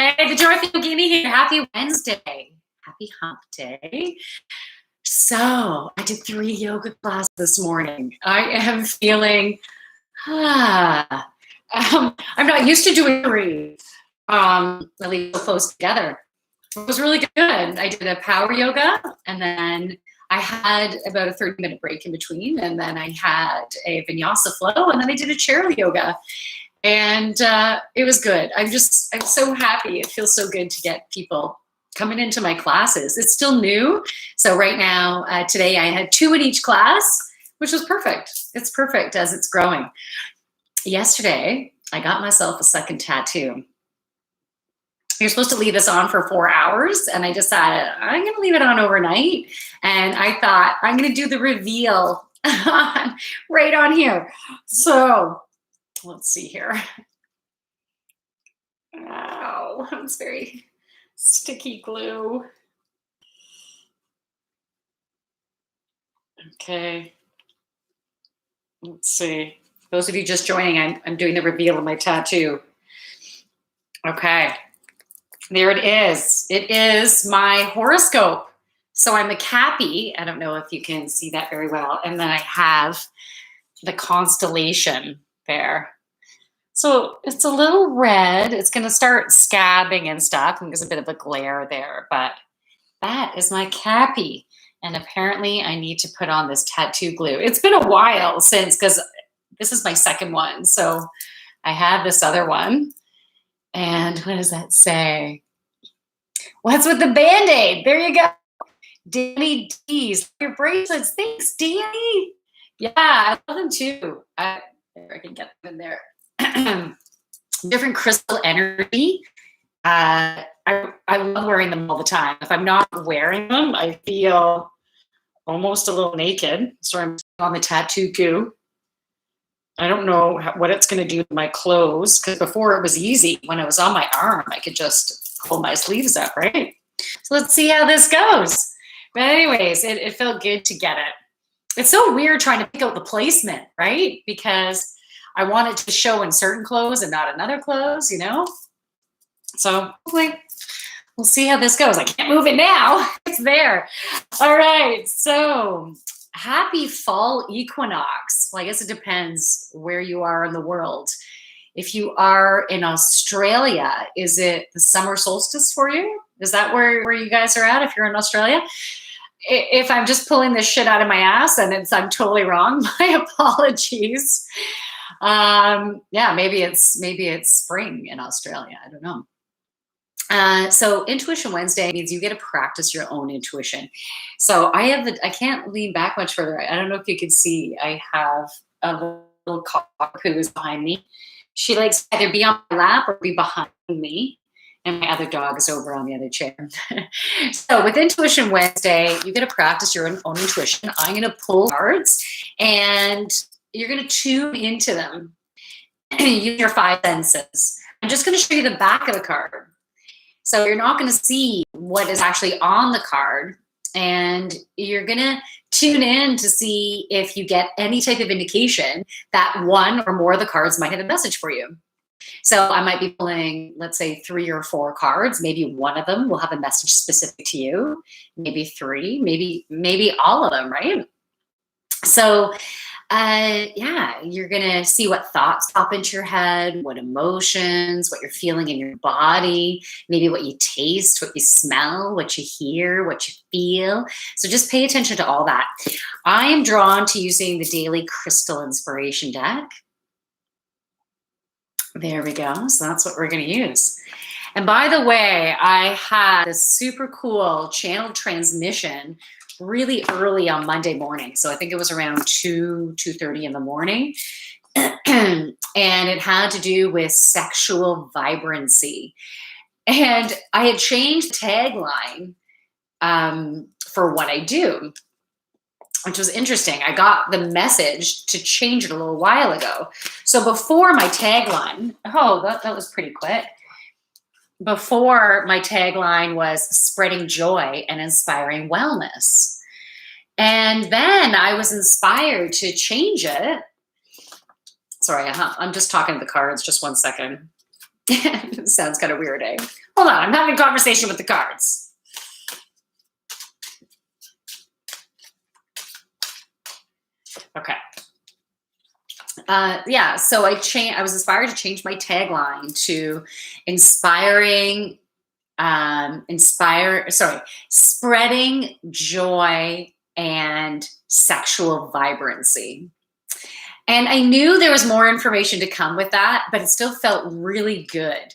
Hey, the Dorothy Yogini here. Happy Wednesday. Happy hump day. So I did 3 yoga classes this morning. I am feeling, I'm not used to doing 3, really close together. It was really good. I did a power yoga, and then I had about a 30-minute break in between, and then I had a vinyasa flow, and then I did a chair yoga. And it was good. I'm so happy. It feels so good to get people coming into my classes. It's still new. So right now, today I had 2 in each class, which was perfect. It's perfect as it's growing. Yesterday, I got myself a second tattoo. You're supposed to leave this on for 4 hours, and I decided I'm going to leave it on overnight. And I thought I'm going to do the reveal right on here. So let's see here. Ow, it's very sticky glue. Okay. Let's see. Those of you just joining, I'm doing the reveal of my tattoo. Okay. There it is. It is my horoscope. So I'm a Cappy. I don't know if you can see that very well. And then I have the constellation there. So it's a little red. It's going to start scabbing and stuff. And there's a bit of a glare there, but that is my Cappy. And apparently I need to put on this tattoo glue. It's been a while since, because this is my second one. So I have this other one. And what does that say? What's with the Band-Aid? There you go. Danny D's. Your bracelets. Thanks, Danny. Yeah, I love them too. I can get them in there. Different crystal energy. I love wearing them all the time. If I'm not wearing them, I feel almost a little naked. So I'm on the tattoo goo. I don't know what it's going to do to my clothes, because before it was easy. When it was on my arm, I could just pull my sleeves up, right? So let's see how this goes. But anyways, it felt good to get it. It's so weird trying to pick out the placement, right? Because I want it to show in certain clothes and not in other clothes, you know? So hopefully we'll see how this goes. I can't move it now. It's there. All right. So happy fall equinox. Well, I guess it depends where you are in the world. If you are in Australia, is it the summer solstice for you? Is that where you guys are at if you're in Australia? If I'm just pulling this shit out of my ass and I'm totally wrong, my apologies. Yeah, maybe it's spring in Australia. I don't know. So Intuition Wednesday means you get to practice your own intuition. So I can't lean back much further. I don't know if you can see, I have a little cock who is behind me. She likes to either be on my lap or be behind me. And my other dog is over on the other chair. So with Intuition Wednesday, you get to practice your own intuition. I'm going to pull cards and you're going to tune into them. Use your 5 senses. I'm just going to show you the back of the card. So you're not going to see what is actually on the card. And you're going to tune in to see if you get any type of indication that one or more of the cards might have a message for you. So I might be pulling, let's say 3 or 4 cards. Maybe one of them will have a message specific to you. Maybe 3, maybe all of them, right? So yeah, you're going to see what thoughts pop into your head, what emotions, what you're feeling in your body, maybe what you taste, what you smell, what you hear, what you feel. So just pay attention to all that. I am drawn to using the Daily Crystal Inspiration deck. There we go. So that's what we're going to use. And by the way, I had a super cool channel transmission really early on Monday morning. So I think it was around 2:30 in the morning. And it had to do with sexual vibrancy. And I had changed the tagline for what I do, which was interesting. I got the message to change it a little while ago. So before my tagline, that was pretty quick. Before my tagline was spreading joy and inspiring wellness. And then I was inspired to change it. Sorry, I'm just talking to the cards. Just one second. Sounds kind of weird, eh? Hold on, I'm having a conversation with the cards. Okay. Yeah, so I was inspired to change my tagline to spreading joy and sexual vibrancy. And I knew there was more information to come with that, but it still felt really good.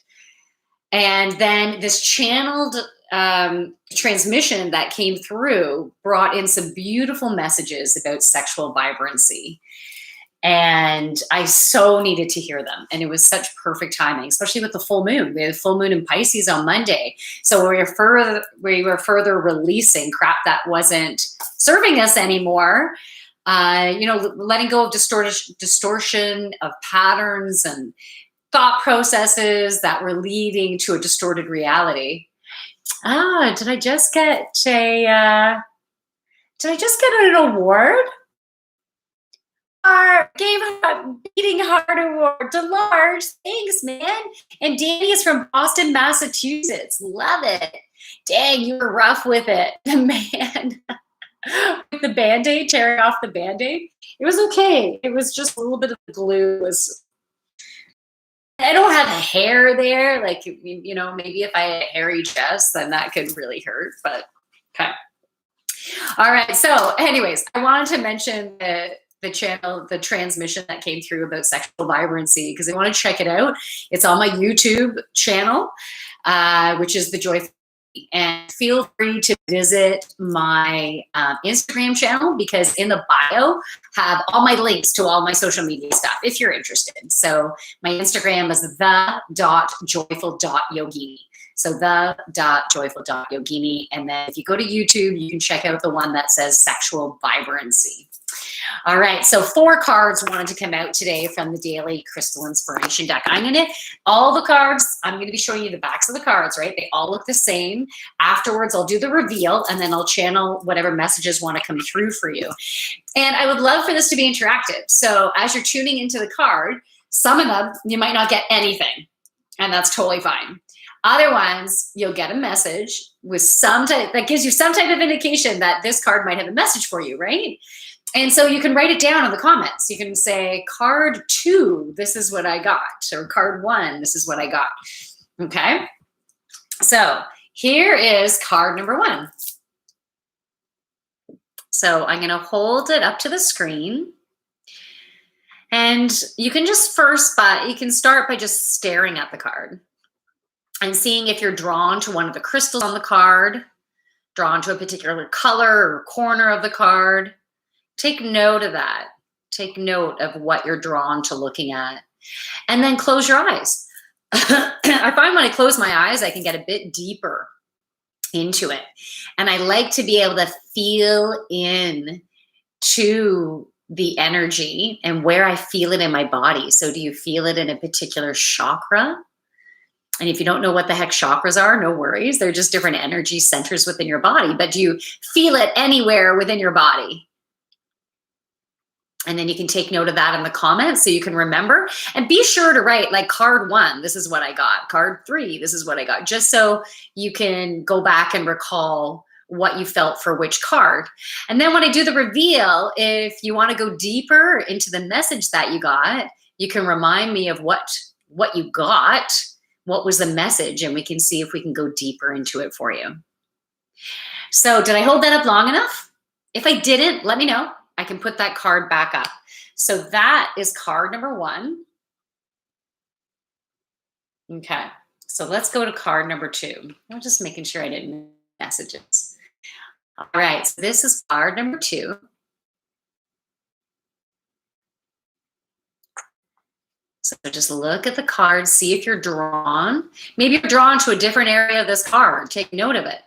And then this channeled transmission that came through brought in some beautiful messages about sexual vibrancy. And I so needed to hear them. And it was such perfect timing, especially with the full moon. We had a full moon in Pisces on Monday. So we were further releasing crap that wasn't serving us anymore. Letting go of distortion of patterns and thought processes that were leading to a distorted reality. Did I just get an award? Gave a Beating Heart Award to Lars. Thanks, man. And Danny is from Boston, Massachusetts. Love it. Dang, you were rough with it, man. With the Band-Aid, tearing off the Band-Aid. It was okay. It was just a little bit of the glue I don't have hair there. Like, maybe if I had a hairy chest, then that could really hurt, but okay. All right. So anyways, I wanted to mention the transmission that came through about sexual vibrancy, because I want to check it out. It's on my YouTube channel, which is The Joyful. And feel free to visit my Instagram channel, because in the bio have all my links to all my social media stuff if you're interested. So my Instagram is the.joyful.yogini. So the.joyful.yogini. And then if you go to YouTube, you can check out the one that says sexual vibrancy. All right, so 4 cards wanted to come out today from the Daily Crystal Inspiration deck. I'm going to be showing you the backs of the cards, right? They all look the same. Afterwards, I'll do the reveal, and then I'll channel whatever messages want to come through for you. And I would love for this to be interactive. So as you're tuning into the card, some of them, you might not get anything, and that's totally fine. Other ones, you'll get a message with that gives you some type of indication that this card might have a message for you, right? And so you can write it down in the comments. You can say, card 2, this is what I got. Or card 1, this is what I got. Okay? So here is card number 1. So I'm going to hold it up to the screen. And you can start by just staring at the card and seeing if you're drawn to one of the crystals on the card, drawn to a particular color or corner of the card. Take note of that. Take note of what you're drawn to looking at. And then close your eyes. I find when I close my eyes, I can get a bit deeper into it. And I like to be able to feel in to the energy and where I feel it in my body. So do you feel it in a particular chakra? And if you don't know what the heck chakras are, no worries. They're just different energy centers within your body. But do you feel it anywhere within your body? And then you can take note of that in the comments so you can remember. And be sure to write, like, card 1, this is what I got. Card 3, this is what I got. Just so you can go back and recall what you felt for which card. And then when I do the reveal, if you want to go deeper into the message that you got, you can remind me of what you got, what was the message, and we can see if we can go deeper into it for you. So did I hold that up long enough? If I didn't, let me know. I can put that card back up. So that is card number 1. Okay, so let's go to card number 2. I'm just making sure I didn't miss messages. All right, so this is card number 2. So just look at the card, see if you're drawn. Maybe you're drawn to a different area of this card. Take note of it.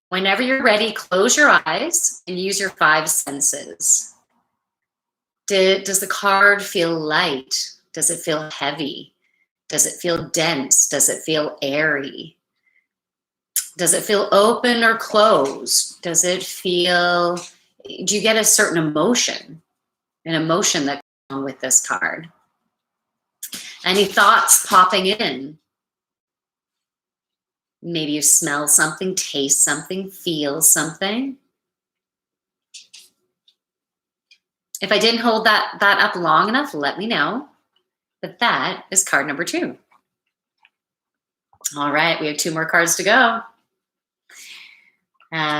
Whenever you're ready, close your eyes and use your 5 senses. Does the card feel light? Does it feel heavy? Does it feel dense? Does it feel airy? Does it feel open or closed? Do you get a certain emotion? An emotion that comes with this card? Any thoughts popping in? Maybe you smell something, taste something, feel something. If I didn't hold that up long enough, let me know. But that is card number 2. All right, we have 2 more cards to go.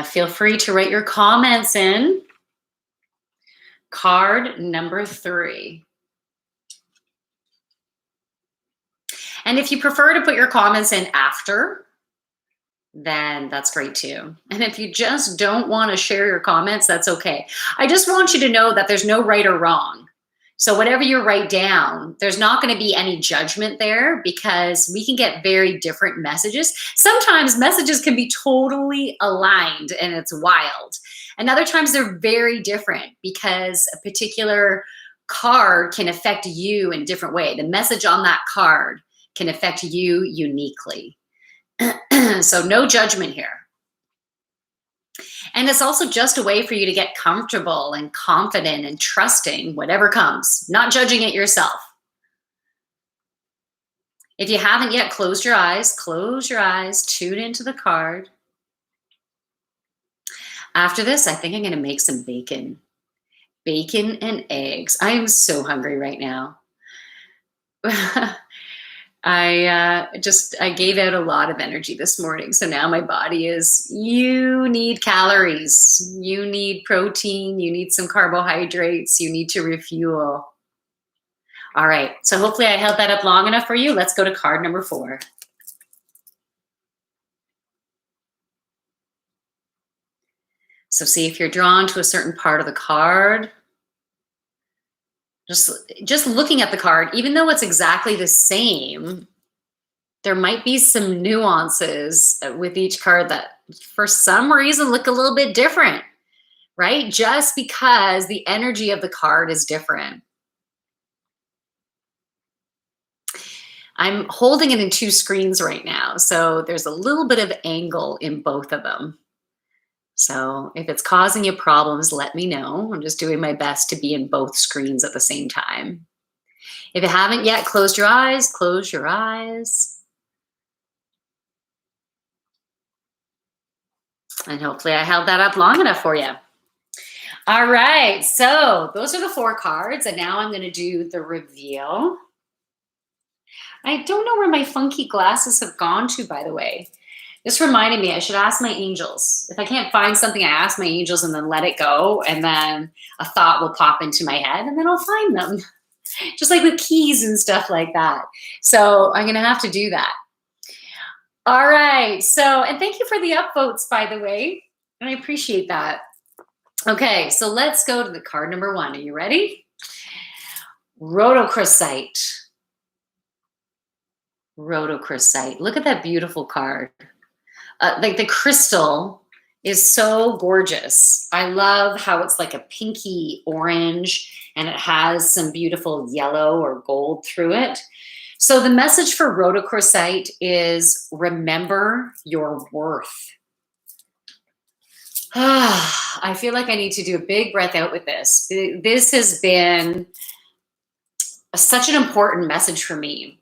Feel free to write your comments in. Card number 3. And if you prefer to put your comments in after, then that's great too. And if you just don't want to share your comments, that's okay. I just want you to know that there's no right or wrong. So whatever you write down, there's not going to be any judgment there, because we can get very different messages. Sometimes messages can be totally aligned and it's wild. And other times they're very different, because a particular card can affect you in a different way. The message on that card can affect you uniquely. So no judgment here. And it's also just a way for you to get comfortable and confident and trusting whatever comes, not judging it yourself. If you haven't yet, close your eyes, tune into the card. After this, I think I'm going to make some bacon. Bacon and eggs. I am so hungry right now. I gave out a lot of energy this morning. So now my body is, you need calories, you need protein, you need some carbohydrates, you need to refuel. All right, so hopefully I held that up long enough for you. Let's go to card number 4. So see if you're drawn to a certain part of the card. Just looking at the card, even though it's exactly the same, there might be some nuances with each card that for some reason look a little bit different, right? Just because the energy of the card is different. I'm holding it in 2 screens right now, so there's a little bit of angle in both of them. So if it's causing you problems, let me know. I'm just doing my best to be in both screens at the same time. If you haven't yet, close your eyes, And hopefully I held that up long enough for you. All right, so those are the 4 cards, and now I'm going to do the reveal. I don't know where my funky glasses have gone to, by the way. This reminded me I should ask my angels. If I can't find something, I ask my angels and then let it go, and then a thought will pop into my head, and then I'll find them. Just like with keys and stuff like that. So I'm going to have to do that. All right. So, and thank you for the upvotes, by the way. I appreciate that. Okay, so let's go to the card number 1. Are you ready? Rhodochrosite. Rhodochrosite. Look at that beautiful card. Like the crystal is so gorgeous. I love how it's like a pinky orange and it has some beautiful yellow or gold through it. So the message for rhodochrosite is remember your worth. I feel like I need to do a big breath out with this. This has been such an important message for me.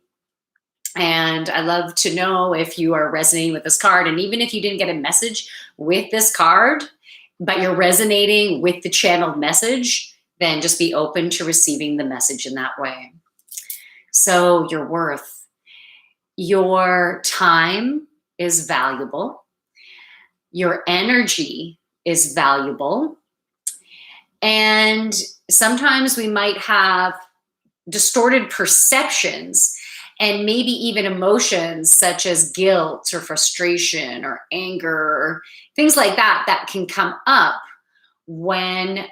And I love to know if you are resonating with this card. And even if you didn't get a message with this card, but you're resonating with the channeled message, then just be open to receiving the message in that way. So your worth, your time is valuable. Your energy is valuable. And sometimes we might have distorted perceptions and maybe even emotions such as guilt or frustration or anger or things like that that can come up when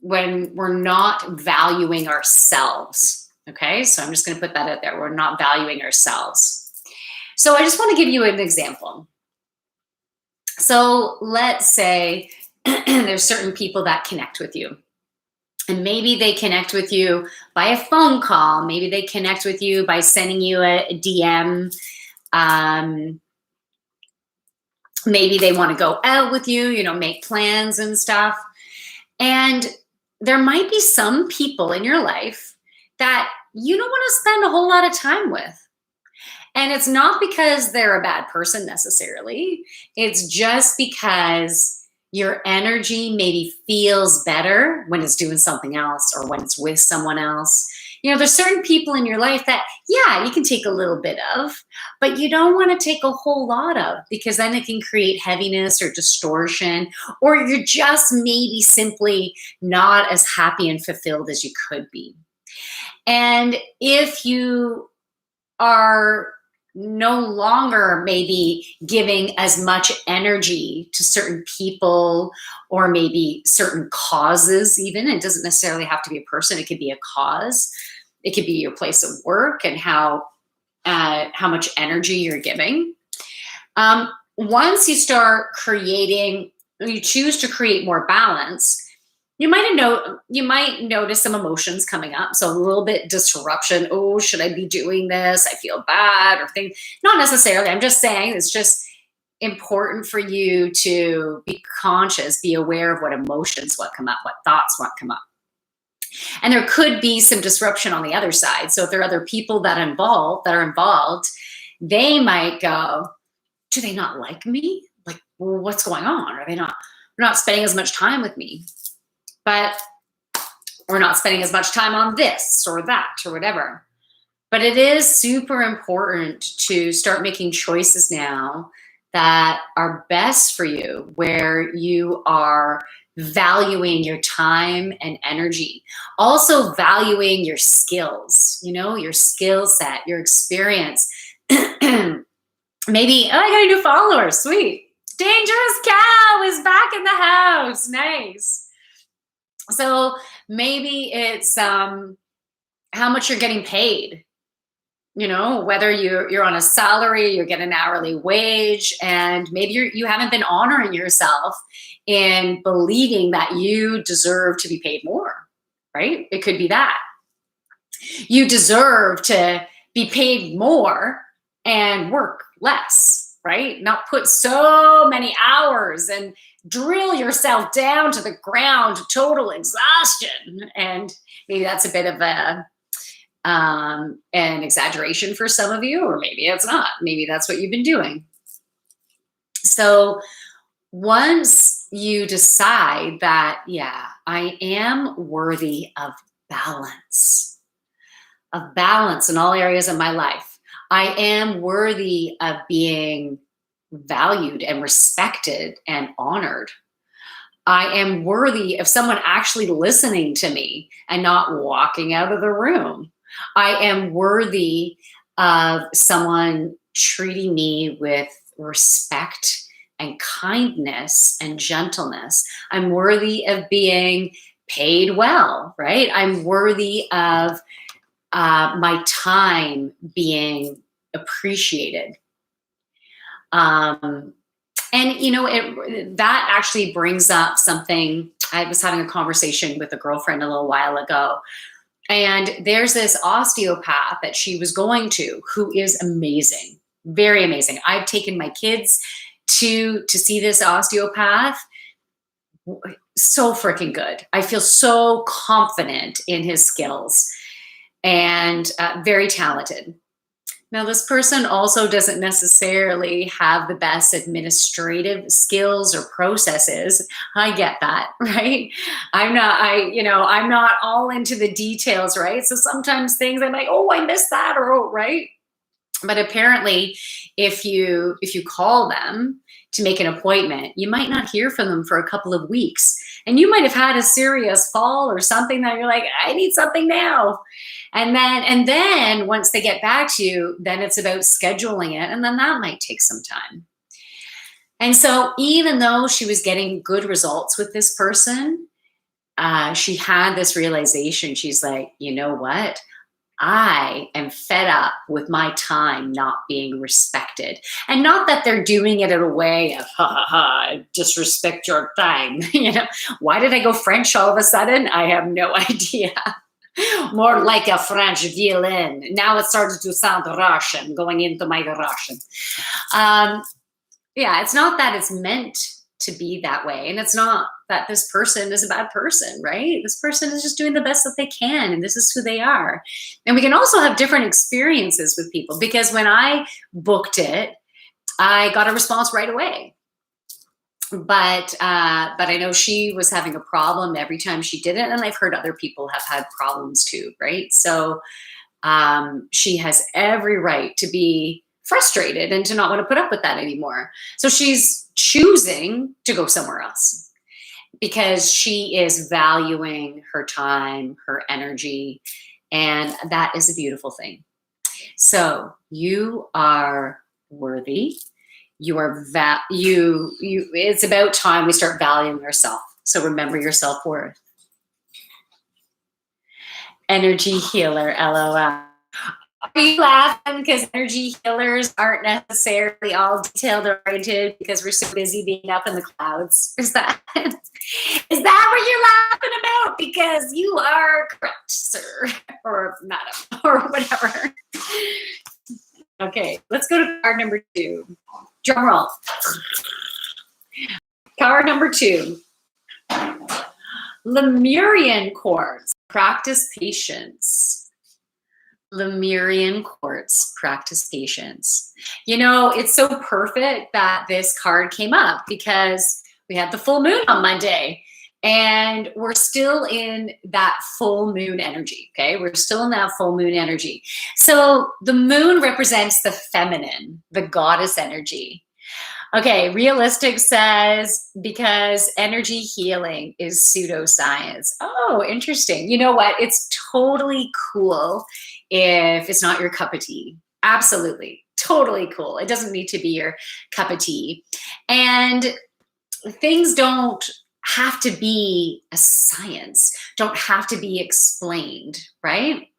we're not valuing ourselves. Okay, so I'm just going to put that out there. We're not valuing ourselves. So I just want to give you an example. So let's say there's certain people that connect with you. And maybe they connect with you by a phone call. Maybe they connect with you by sending you a DM. Maybe they want to go out with you, make plans and stuff. And there might be some people in your life that you don't want to spend a whole lot of time with. And it's not because they're a bad person necessarily. It's just because your energy maybe feels better when it's doing something else or when it's with someone else. You know, there's certain people in your life that, yeah, you can take a little bit of, but you don't want to take a whole lot of, because then it can create heaviness or distortion, or you're just maybe simply not as happy and fulfilled as you could be. And if you are no longer maybe giving as much energy to certain people or maybe certain causes, even, it doesn't necessarily have to be a person, it could be a cause, it could be your place of work and how much energy you're giving. Once you start creating, you choose to create more balance, you might notice some emotions coming up. So a little bit disruption. Oh, should I be doing this? I feel bad, or things. Not necessarily. I'm just saying it's just important for you to be conscious, be aware of what emotions, what come up, what thoughts, what come up. And there could be some disruption on the other side. So if there are other people that are involved, they might go, do they not like me? Like, well, what's going on? Are they not spending as much time with me? But we're not spending as much time on this or that or whatever. But it is super important to start making choices now that are best for you, where you are valuing your time and energy. Also valuing your skills, your skill set, your experience. Maybe, I got a new follower, sweet. Dangerous Cow is back in the house, nice. So maybe it's how much you're getting paid, whether you're on a salary, you're getting an hourly wage, and maybe you haven't been honoring yourself in believing that you deserve to be paid more, right? It could be that. You deserve to be paid more and work less, right? Not put so many hours and drill yourself down to the ground, total exhaustion. And maybe that's a bit of an exaggeration for some of you, or maybe it's not. Maybe that's what you've been doing. So once you decide that, yeah, I am worthy of balance in all areas of my life. I am worthy of being valued and respected and honored. I am worthy of someone actually listening to me and not walking out of the room. I am worthy of someone treating me with respect and kindness and gentleness. I'm worthy of being paid well, right? I'm worthy of my time being appreciated. And that actually brings up something. I was having a conversation with a girlfriend a little while ago, and there's this osteopath that she was going to, who is amazing, very amazing. I've taken my kids to see this osteopath. So freaking good. I feel so confident in his skills, and very talented. Now, this person also doesn't necessarily have the best administrative skills or processes. I get that, right? I'm not all into the details, right? So sometimes things I'm like, oh, I missed that, or oh, right? But apparently, if you call them to make an appointment, you might not hear from them for a couple of weeks. And you might have had a serious fall or something that you're like, I need something now. And then once they get back to you, then it's about scheduling it. And then that might take some time. And so even though she was getting good results with this person, she had this realization. She's like, you know what? I am fed up with my time not being respected. And not that they're doing it in a way of, disrespect your time. Why did I go French all of a sudden? I have no idea. More like a French violin. Now it started to sound Russian, going into my Russian. Yeah, it's not that it's meant to be that way. And it's not that this person is a bad person, right? This person is just doing the best that they can, and this is who they are. And we can also have different experiences with people, because when I booked it, I got a response right away. But I know she was having a problem every time she did it, and I've heard other people have had problems too, right? So she has every right to be frustrated and to not want to put up with that anymore. So she's choosing to go somewhere else because she is valuing her time, her energy, and that is a beautiful thing. So you are worthy. You are it's about time we start valuing ourselves. So remember your self-worth. Energy healer, LOL. Are you laughing because energy healers aren't necessarily all detailed oriented because we're so busy being up in the clouds? Is that what you're laughing about? Because you are correct, sir, or madam, or whatever. Okay, let's go to card number 2. Drum roll. Card number 2. Lemurian quartz. Practice patience. Lemurian quartz. Practice patience. You know, it's so perfect that this card came up because we had the full moon on Monday. And we're still in that full moon energy, okay? We're still in that full moon energy. So the moon represents the feminine, the goddess energy. Okay, Realistic says, because energy healing is pseudoscience. Oh, interesting. You know what? It's totally cool if it's not your cup of tea. Absolutely. Totally cool. It doesn't need to be your cup of tea. And things don't have to be a science, don't have to be explained, right?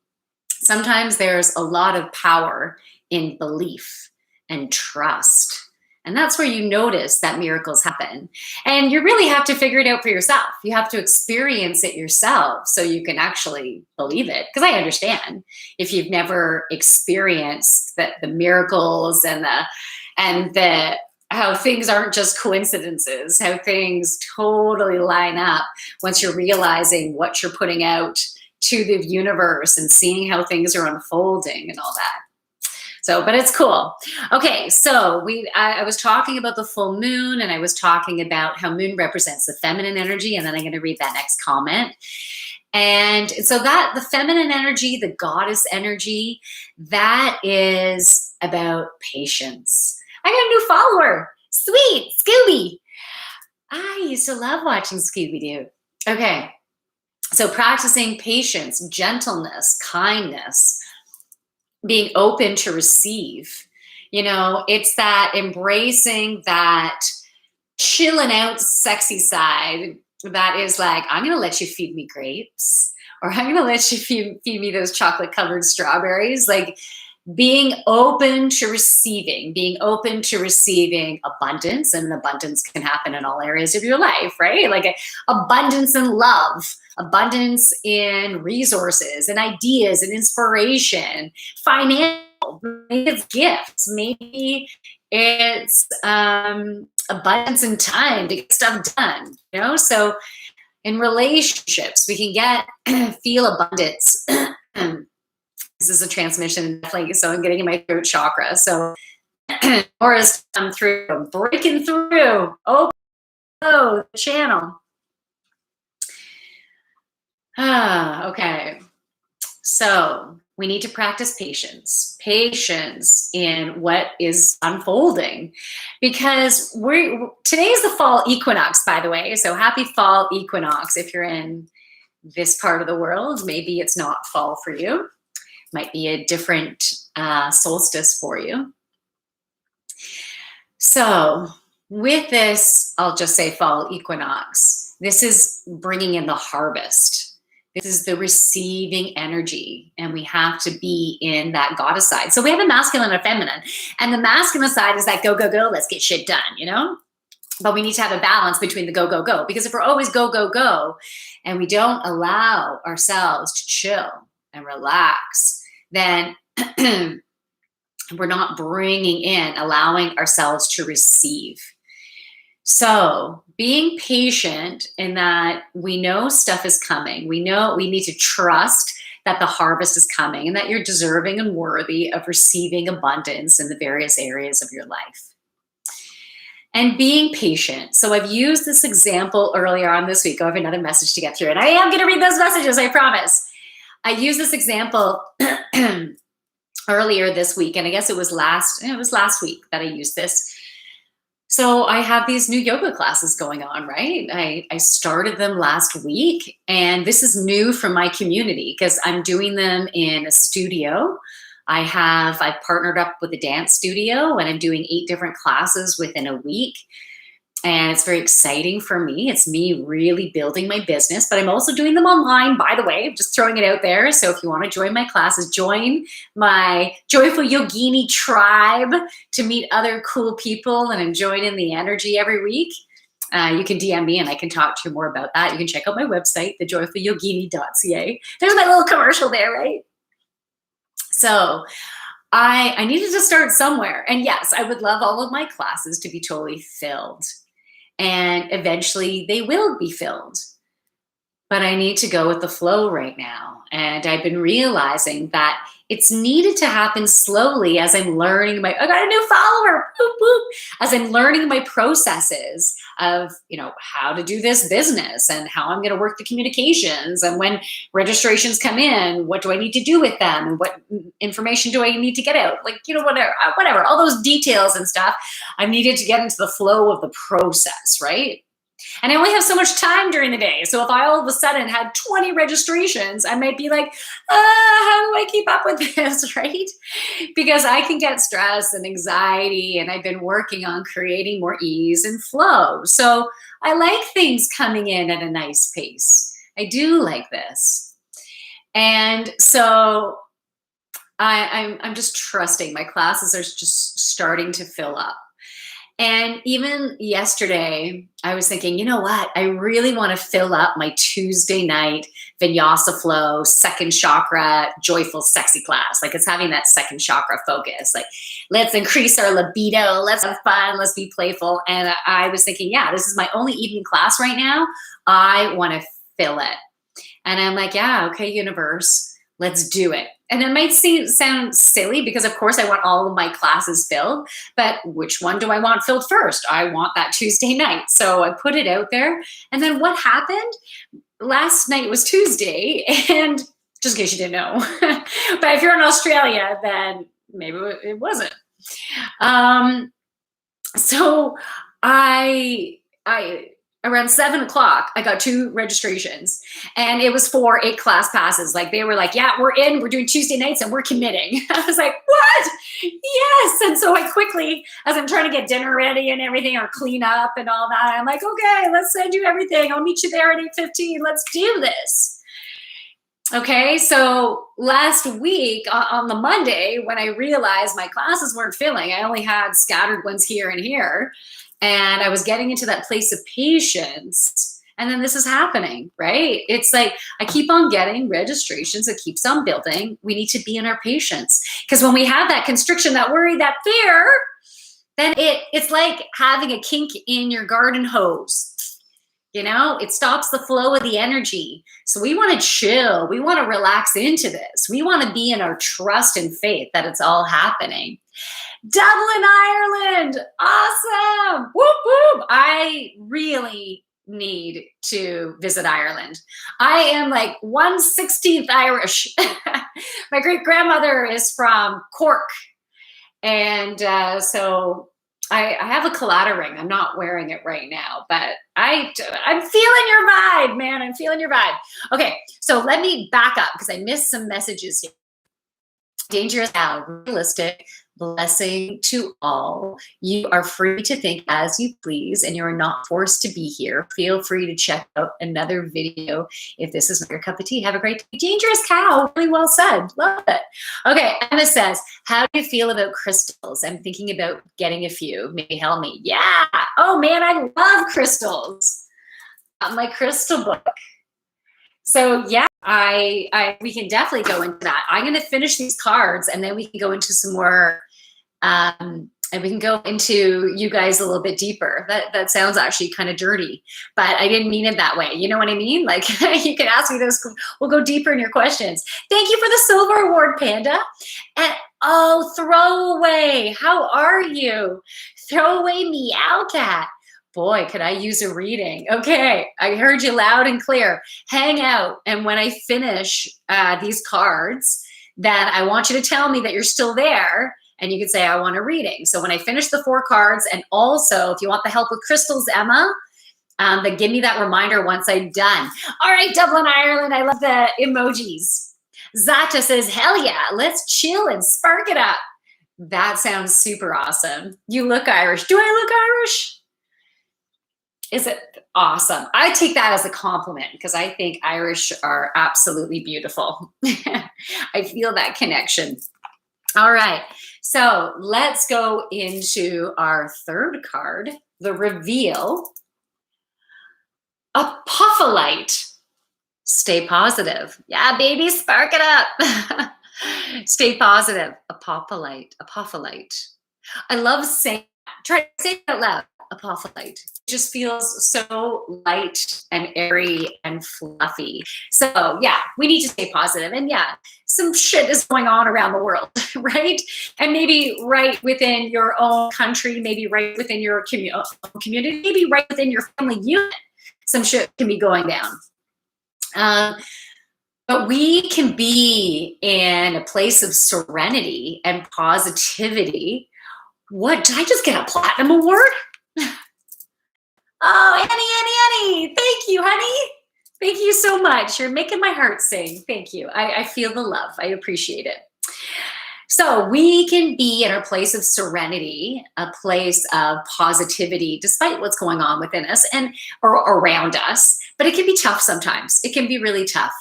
Sometimes there's a lot of power in belief and trust. And that's where you notice that miracles happen. And you really have to figure it out for yourself. You have to experience it yourself so you can actually believe it. Because I understand if you've never experienced the miracles and the how things aren't just coincidences, how things totally line up once you're realizing what you're putting out to the universe and seeing how things are unfolding and all that. So, but it's cool. Okay, so I was talking about the full moon, and I was talking about how moon represents the feminine energy, and then I'm going to read that next comment. And so that the feminine energy, the goddess energy, that is about patience. I got a new follower. Sweet, Scooby. I used to love watching Scooby-Doo. Okay, so practicing patience, gentleness, kindness, being open to receive. You know, it's that embracing that chilling out sexy side that is like, I'm going to let you feed me grapes, or I'm going to let you feed me those chocolate covered strawberries. Like, being open to receiving abundance, and abundance can happen in all areas of your life, right? Like abundance in love, abundance in resources and ideas and inspiration, financial, maybe it's gifts, maybe it's abundance in time to get stuff done, you know? So in relationships, we can feel abundance. This is a transmission, definitely. So I'm getting in my throat chakra. So auras come through, breaking through. Oh, the channel. Okay. So we need to practice patience in what is unfolding, because today is the fall equinox, by the way. So happy fall equinox. If you're in this part of the world, maybe it's not fall for you. Might be a different solstice for you. So with this, I'll just say fall equinox. This is bringing in the harvest. This is the receiving energy, and we have to be in that goddess side. So we have a masculine and a feminine, and the masculine side is that go, go, go, let's get shit done, you know? But we need to have a balance between the go, go, go, because if we're always go, go, go, and we don't allow ourselves to chill and relax, then we're not bringing in, allowing ourselves to receive. So being patient in that we know stuff is coming. We know we need to trust that the harvest is coming and that you're deserving and worthy of receiving abundance in the various areas of your life. And being patient. So I've used this example earlier on this week. I have another message to get through, and I am going to read those messages, I promise. I used this example earlier this week, and I guess it was last week that I used this. So I have these new yoga classes going on, right? I started them last week, and this is new for my community because I'm doing them in a studio. I've partnered up with a dance studio, and I'm doing 8 different classes within a week. And it's very exciting for me. It's me really building my business, but I'm also doing them online, by the way, just throwing it out there. So if you want to join my classes, join my Joyful Yogini tribe to meet other cool people and enjoying the energy every week. You can DM me and I can talk to you more about that. You can check out my website, thejoyfulyogini.ca. There's my little commercial there, right? So I needed to start somewhere. And yes, I would love all of my classes to be totally filled. And eventually they will be filled. But I need to go with the flow right now. And I've been realizing that it's needed to happen slowly as I'm learning I got a new follower, boop, boop, as I'm learning my processes of, how to do this business and how I'm going to work the communications, and when registrations come in, what do I need to do with them, and what information do I need to get out? Whatever, all those details and stuff. I needed to get into the flow of the process, right? And I only have so much time during the day. So if I all of a sudden had 20 registrations, I might be like, how do I keep up with this, right? Because I can get stress and anxiety, and I've been working on creating more ease and flow. So I like things coming in at a nice pace. I do like this. And so I'm just trusting. My classes are just starting to fill up. And even yesterday, I was thinking, you know what? I really want to fill up my Tuesday night Vinyasa Flow, second chakra, joyful, sexy class. Like, it's having that second chakra focus. Like, let's increase our libido. Let's have fun. Let's be playful. And I was thinking, yeah, this is my only evening class right now. I want to fill it. And I'm like, yeah, okay, universe, let's do it. And it might sound silly because, of course, I want all of my classes filled, but which one do I want filled first? I want that Tuesday night. So I put it out there. And then what happened? Last night was Tuesday, and just in case you didn't know, but if you're in Australia, then maybe it wasn't. So I around 7 o'clock, I got 2 registrations, and it was for 8 class passes. Like, they were like, yeah, we're in, we're doing Tuesday nights and we're committing. I was like, what? Yes. And so I quickly, as I'm trying to get dinner ready and everything, or clean up and all that, I'm like, okay, let's send you everything. I'll meet you there at 8:15. Let's do this. Okay. So last week on the Monday, when I realized my classes weren't filling, I only had scattered ones here and here. And I was getting into that place of patience. And then this is happening, right? It's like I keep on getting registrations. It keeps on building. We need to be in our patience. Because when we have that constriction, that worry, that fear, then it's like having a kink in your garden hose. It stops the flow of the energy. So we want to chill. We want to relax into this. We want to be in our trust and faith that it's all happening. Dublin, Ireland. Awesome. Whoop, whoop. I really need to visit Ireland. I am like 1/16 Irish. My great grandmother is from Cork. And so I have a collada ring. I'm not wearing it right now, but I'm feeling your vibe, man. I'm feeling your vibe. Okay, so let me back up because I missed some messages here. Dangerous now, realistic, blessing to all. You are free to think as you please, and you are not forced to be here. Feel free to check out another video if this is not your cup of tea. Have a great day. Dangerous cow, really well said. Love it. Okay, Emma says, how do you feel about crystals? I'm thinking about getting a few. Maybe help me. Yeah. Oh man, I love crystals. My crystal book. So yeah, we can definitely go into that. I'm going to finish these cards, and then we can go into some more and we can go into you guys a little bit deeper. That sounds actually kind of dirty, but I didn't mean it that way. You know what I mean? Like you can ask me those. We'll go deeper in your questions. Thank you for the silver award, Panda. And oh, Throwaway, how are you? Throwaway Meow Cat. Boy, could I use a reading. Okay, I heard you loud and clear. Hang out, and when I finish these cards, then I want you to tell me that you're still there. And you can say, I want a reading. So when I finish the 4 cards, and also if you want the help with crystals, Emma, then give me that reminder once I'm done. All right, Dublin, Ireland, I love the emojis. Zata says, hell yeah, let's chill and spark it up. That sounds super awesome. You look Irish. Do I look Irish? Is it awesome? I take that as a compliment because I think Irish are absolutely beautiful. I feel that connection. All right. So let's go into our 3rd card, the reveal. Aphrodite. Stay positive. Yeah, baby, spark it up. Stay positive. Aphrodite. I love saying that. Try to say it out loud. Aphrodite. It just feels so light and airy and fluffy. So yeah, we need to stay positive. And yeah, some shit is going on around the world, right? And maybe right within your own country, maybe right within your community, maybe right within your family unit, some shit can be going down. But we can be in a place of serenity and positivity. What, did I just get a platinum award? Oh, Annie, thank you, honey. Thank you so much. You're making my heart sing. Thank you. I feel the love. I appreciate it. So we can be in a place of serenity, a place of positivity, despite what's going on within us and or around us. But it can be tough sometimes. It can be really tough.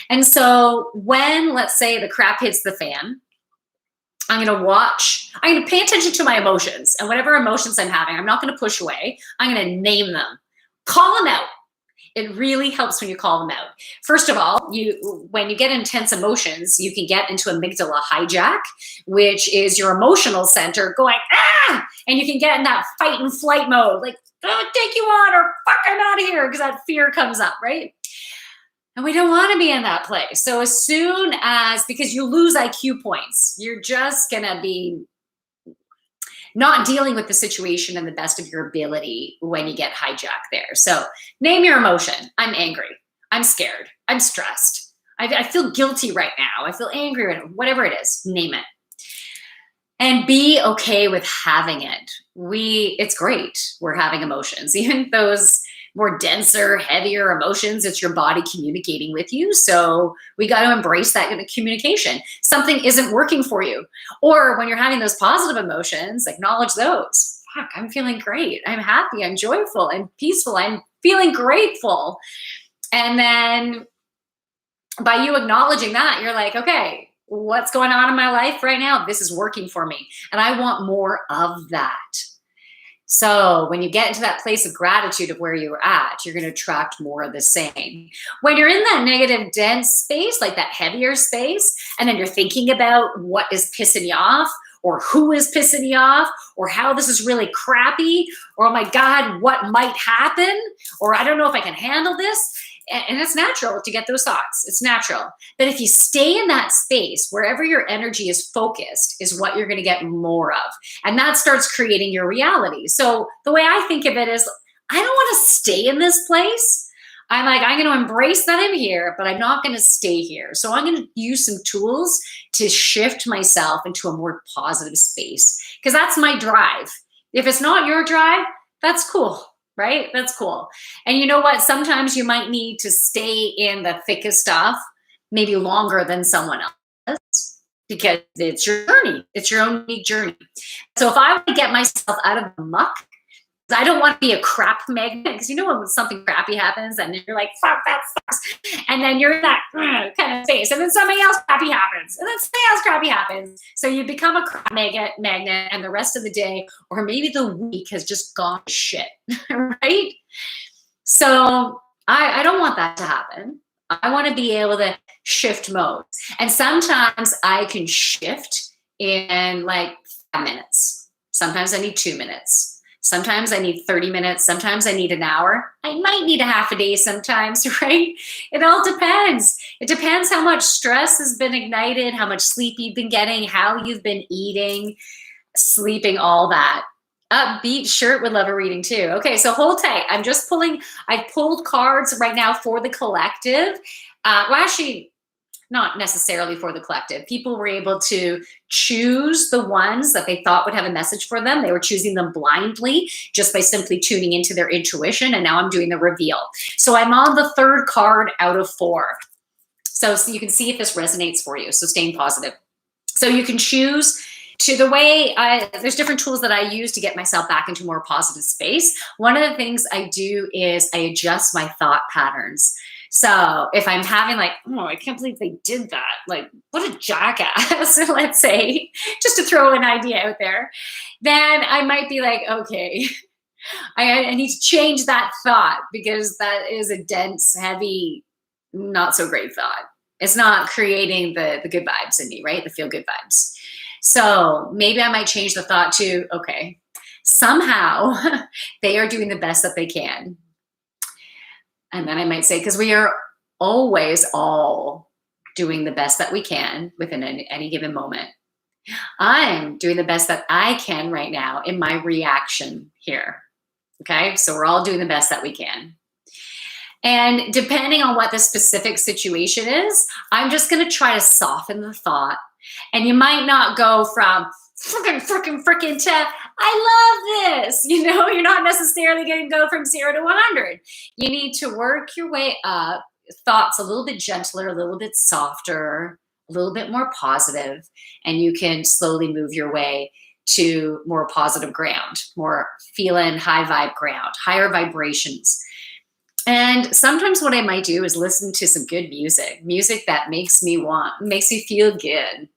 And so when, let's say, the crap hits the fan, I'm going to pay attention to my emotions, and whatever emotions I'm having, I'm not going to push away. I'm going to name them, call them out. It really helps when you call them out. First of all, when you get intense emotions, you can get into amygdala hijack, which is your emotional center going, and you can get in that fight and flight mode, like, oh, take you on, or fuck, I'm out of here, because that fear comes up, right? And we don't want to be in that place. So as soon as, because you lose IQ points, you're just going to be not dealing with the situation in the best of your ability when you get hijacked there. So name your emotion. I'm angry. I'm scared. I'm stressed. I feel guilty right now. I feel angry, whatever it is, name it. And be okay with having it. It's great. We're having emotions, even those more denser, heavier emotions. It's your body communicating with you. So we got to embrace that in communication. Something isn't working for you. Or when you're having those positive emotions, acknowledge those. Fuck, I'm feeling great. I'm happy. I'm joyful. I'm peaceful. I'm feeling grateful. And then by you acknowledging that, you're like, okay, what's going on in my life right now? This is working for me. And I want more of that. So when you get into that place of gratitude of where you're at, you're going to attract more of the same. When you're in that negative, dense space, like that heavier space, and then you're thinking about what is pissing you off, or who is pissing you off, or how this is really crappy, or oh my God, what might happen, or I don't know if I can handle this. And it's natural to get those thoughts. It's natural. But if you stay in that space, wherever your energy is focused is what you're going to get more of. And that starts creating your reality. So the way I think of it is, I don't want to stay in this place. I'm going to embrace that I'm here, but I'm not going to stay here. So I'm going to use some tools to shift myself into a more positive space, because that's my drive. If it's not your drive, that's cool. Right? That's cool. And you know what? Sometimes you might need to stay in the thickest stuff, maybe longer than someone else, because it's your journey. It's your own unique journey. So if I want to get myself out of the muck, I don't want to be a crap magnet, because you know when something crappy happens and you're like, fuck, that sucks. And then you're in that kind of space. And then something else crappy happens. And then something else crappy happens. So you become a crap magnet, and the rest of the day, or maybe the week, has just gone to shit, right? So I don't want that to happen. I want to be able to shift modes. And sometimes I can shift in like 5 minutes. Sometimes I need 2 minutes. Sometimes I need 30 minutes. Sometimes I need an hour. I might need a half a day sometimes, right? It all depends. It depends how much stress has been ignited, how much sleep you've been getting, how you've been eating, sleeping, all that. Upbeat shirt would love a reading too. Okay, so hold tight. I've pulled cards right now for the collective. Well, actually, not necessarily for the collective. People were able to choose the ones that they thought would have a message for them. They were choosing them blindly just by simply tuning into their intuition. And now I'm doing the reveal. So I'm on the 3rd card out of 4. So you can see if this resonates for you. So staying positive. So you can choose to the way there's different tools that I use to get myself back into a more positive space. One of the things I do is I adjust my thought patterns. So if I'm having like, oh, I can't believe they did that. Like, what a jackass, let's say, just to throw an idea out there, then I might be like, okay, I need to change that thought because that is a dense, heavy, not so great thought. It's not creating the good vibes in me, right? The feel good vibes. So maybe I might change the thought to, okay, somehow they are doing the best that they can. And then I might say, because we are always all doing the best that we can within any given moment. I'm doing the best that I can right now in my reaction here. Okay, so we're all doing the best that we can. And depending on what the specific situation is, I'm just going to try to soften the thought. And you might not go from freaking to I love this. You know, you're not necessarily going to go from 0 to 100. You need to work your way up. Thoughts a little bit gentler, a little bit softer, a little bit more positive, and you can slowly move your way to more positive ground, more feeling high vibe ground, higher vibrations. And sometimes what I might do is listen to some good music that makes me feel good.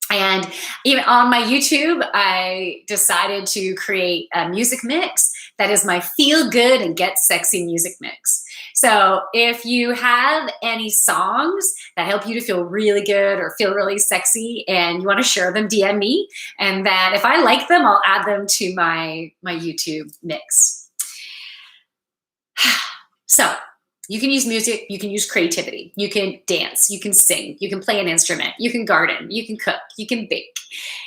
And even on my YouTube, I decided to create a music mix that is my feel good and get sexy music mix. So if you have any songs that help you to feel really good or feel really sexy and you want to share them, DM me. And then if I like them, I'll add them to my YouTube mix. So you can use music, you can use creativity, you can dance, you can sing, you can play an instrument, you can garden, you can cook, you can bake,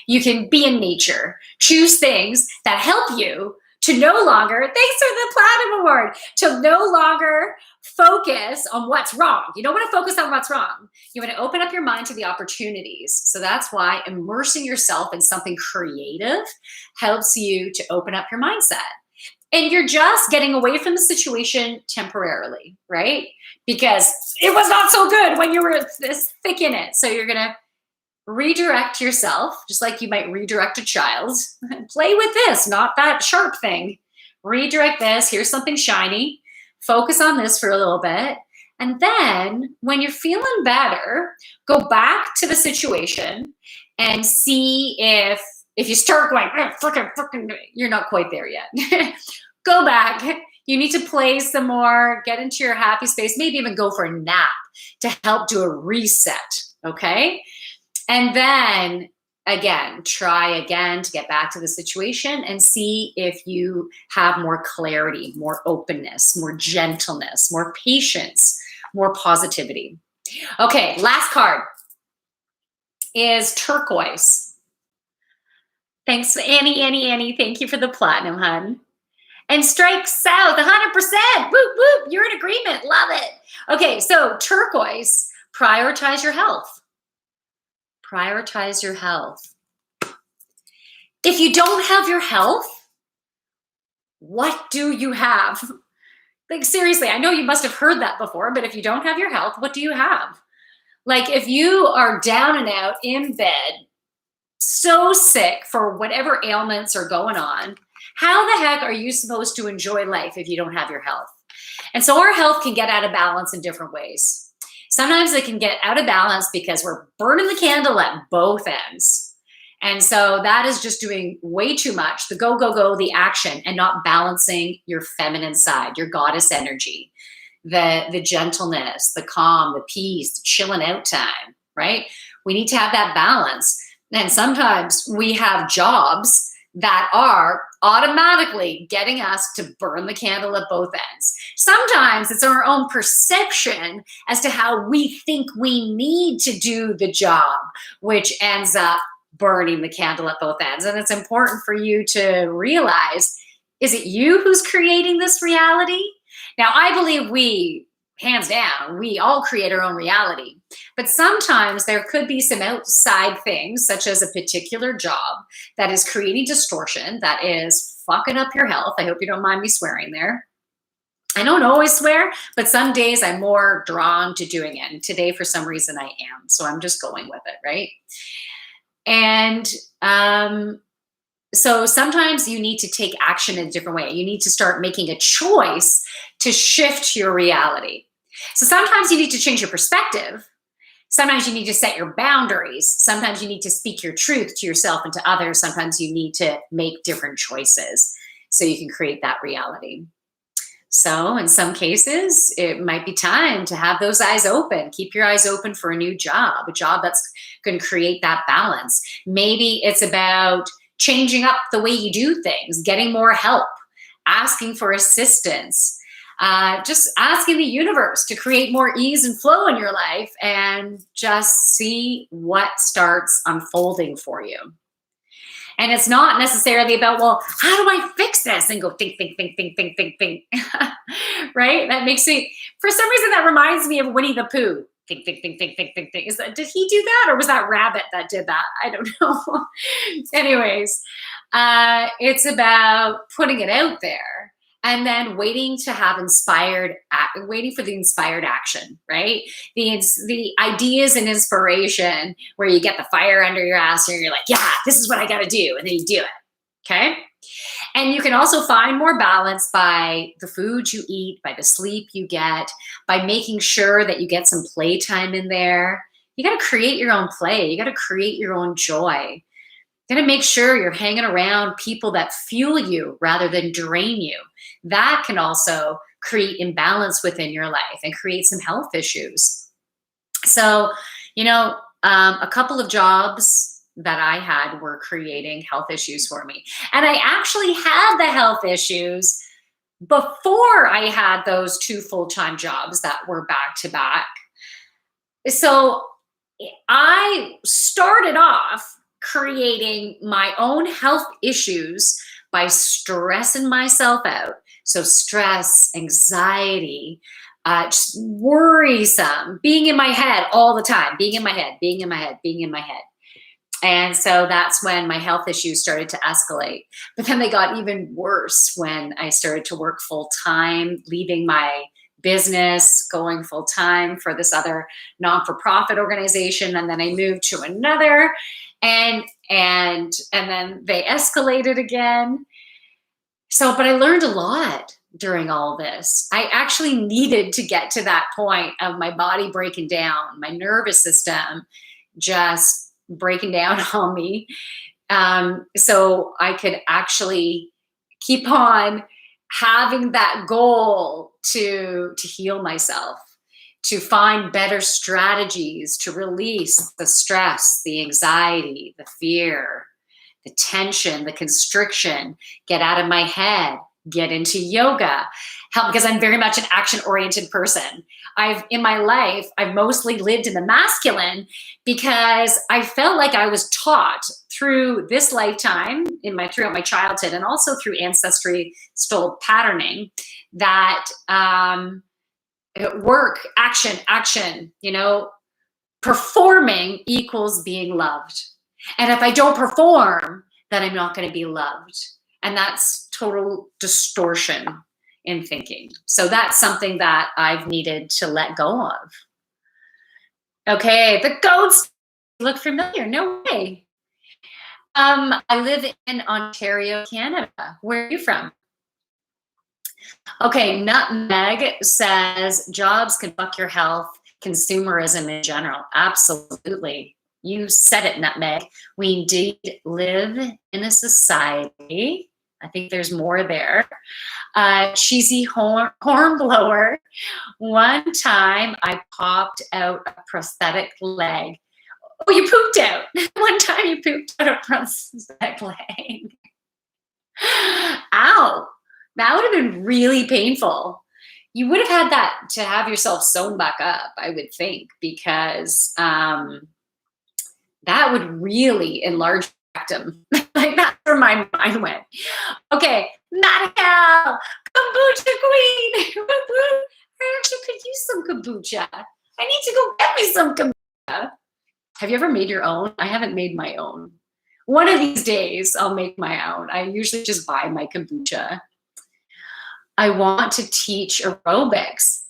you can be in nature. Choose things that help you to no longer, thanks for the Platinum Award, to no longer focus on what's wrong. You don't want to focus on what's wrong. You want to open up your mind to the opportunities. So that's why immersing yourself in something creative helps you to open up your mindset. And you're just getting away from the situation temporarily, right? Because it was not so good when you were this thick in it. So you're going to redirect yourself, just like you might redirect a child. Play with this, not that sharp thing. Redirect this. Here's something shiny. Focus on this for a little bit. And then when you're feeling better, go back to the situation and see if you start going, frickin', you're not quite there yet. Go back. You need to play some more, get into your happy space, maybe even go for a nap to help do a reset, okay? And then, again, try again to get back to the situation and see if you have more clarity, more openness, more gentleness, more patience, more positivity. Okay, last card is turquoise. Thanks, Annie. Thank you for the platinum, hun. And strike south, 100%. Whoop, whoop. You're in agreement. Love it. Okay, so turquoise, prioritize your health. Prioritize your health. If you don't have your health, what do you have? Like, seriously, I know you must have heard that before, but if you don't have your health, what do you have? Like, if you are down and out in bed, so sick for whatever ailments are going on, how the heck are you supposed to enjoy life if you don't have your health? And so our health can get out of balance in different ways. Sometimes it can get out of balance because we're burning the candle at both ends. And so that is just doing way too much, the go, go, go, the action, and not balancing your feminine side, your goddess energy, the gentleness, the calm, the peace, the chilling out time, right? We need to have that balance. And sometimes we have jobs that are automatically getting us to burn the candle at both ends. Sometimes it's our own perception as to how we think we need to do the job, which ends up burning the candle at both ends. And it's important for you to realize, is it you who's creating this reality? Now, I believe we, hands down, we all create our own reality. But sometimes there could be some outside things, such as a particular job that is creating distortion, that is fucking up your health. I hope you don't mind me swearing there. I don't always swear, but some days I'm more drawn to doing it. And today, for some reason, I am. So I'm just going with it, right? And so sometimes you need to take action in a different way. You need to start making a choice to shift your reality. So sometimes you need to change your perspective. Sometimes you need to set your boundaries. Sometimes you need to speak your truth to yourself and to others. Sometimes you need to make different choices so you can create that reality. So in some cases, it might be time to have those eyes open. Keep your eyes open for a new job, a job that's going to create that balance. Maybe it's about changing up the way you do things, getting more help, asking for assistance, just asking the universe to create more ease and flow in your life, and just see what starts unfolding for you. And it's not necessarily about, well, how do I fix this? And go think. Right? That makes me, for some reason, that reminds me of Winnie the Pooh. Think. Did he do that? Or was that Rabbit that did that? I don't know. Anyways, it's about putting it out there and then waiting for the inspired action, right? The ideas and inspiration where you get the fire under your ass and you're like, yeah, this is what I got to do. And then you do it. Okay. And you can also find more balance by the food you eat, by the sleep you get, by making sure that you get some playtime in there. You got to create your own play. You got to create your own joy. You got to make sure you're hanging around people that fuel you rather than drain you. That can also create imbalance within your life and create some health issues. So, a couple of jobs that I had were creating health issues for me. And I actually had the health issues before I had those 2 full-time jobs that were back to back. So I started off creating my own health issues by stressing myself out. So stress, anxiety, just worrisome, being in my head all the time, being in my head. And so that's when my health issues started to escalate. But then they got even worse when I started to work full time, leaving my business, going full time for this other non-for-profit organization. And then I moved to another, and then they escalated again. So, but I learned a lot during all this. I actually needed to get to that point of my body breaking down, my nervous system just breaking down on me, so I could actually keep on having that goal to heal myself, to find better strategies to release the stress, the anxiety, the fear, the tension, the constriction, get out of my head, get into yoga, because I'm very much an action-oriented person. In my life, I've mostly lived in the masculine because I felt like I was taught through this lifetime, throughout my childhood, and also through ancestry stole patterning, that work, action, performing equals being loved. And if I don't perform, then I'm not going to be loved. And that's total distortion in thinking. So that's something that I've needed to let go of. Okay, the goats look familiar. No way. I live in Ontario, Canada. Where are you from? Okay, Nutmeg says jobs can fuck your health, consumerism in general. Absolutely. You said it, Nutmeg. We indeed live in a society. I think there's more there. Cheesy horn blower. One time I popped out a prosthetic leg. Oh, you pooped out. One time you pooped out a prosthetic leg. Ow, that would have been really painful. You would have had that to have yourself sewn back up, I would think, because that would really enlarge the rectum. Like that's where my mind went. Okay, not hell, kombucha queen. I actually could use some kombucha. I need to go get me some kombucha. Have you ever made your own? I haven't made my own. One of these days, I'll make my own. I usually just buy my kombucha. I want to teach aerobics.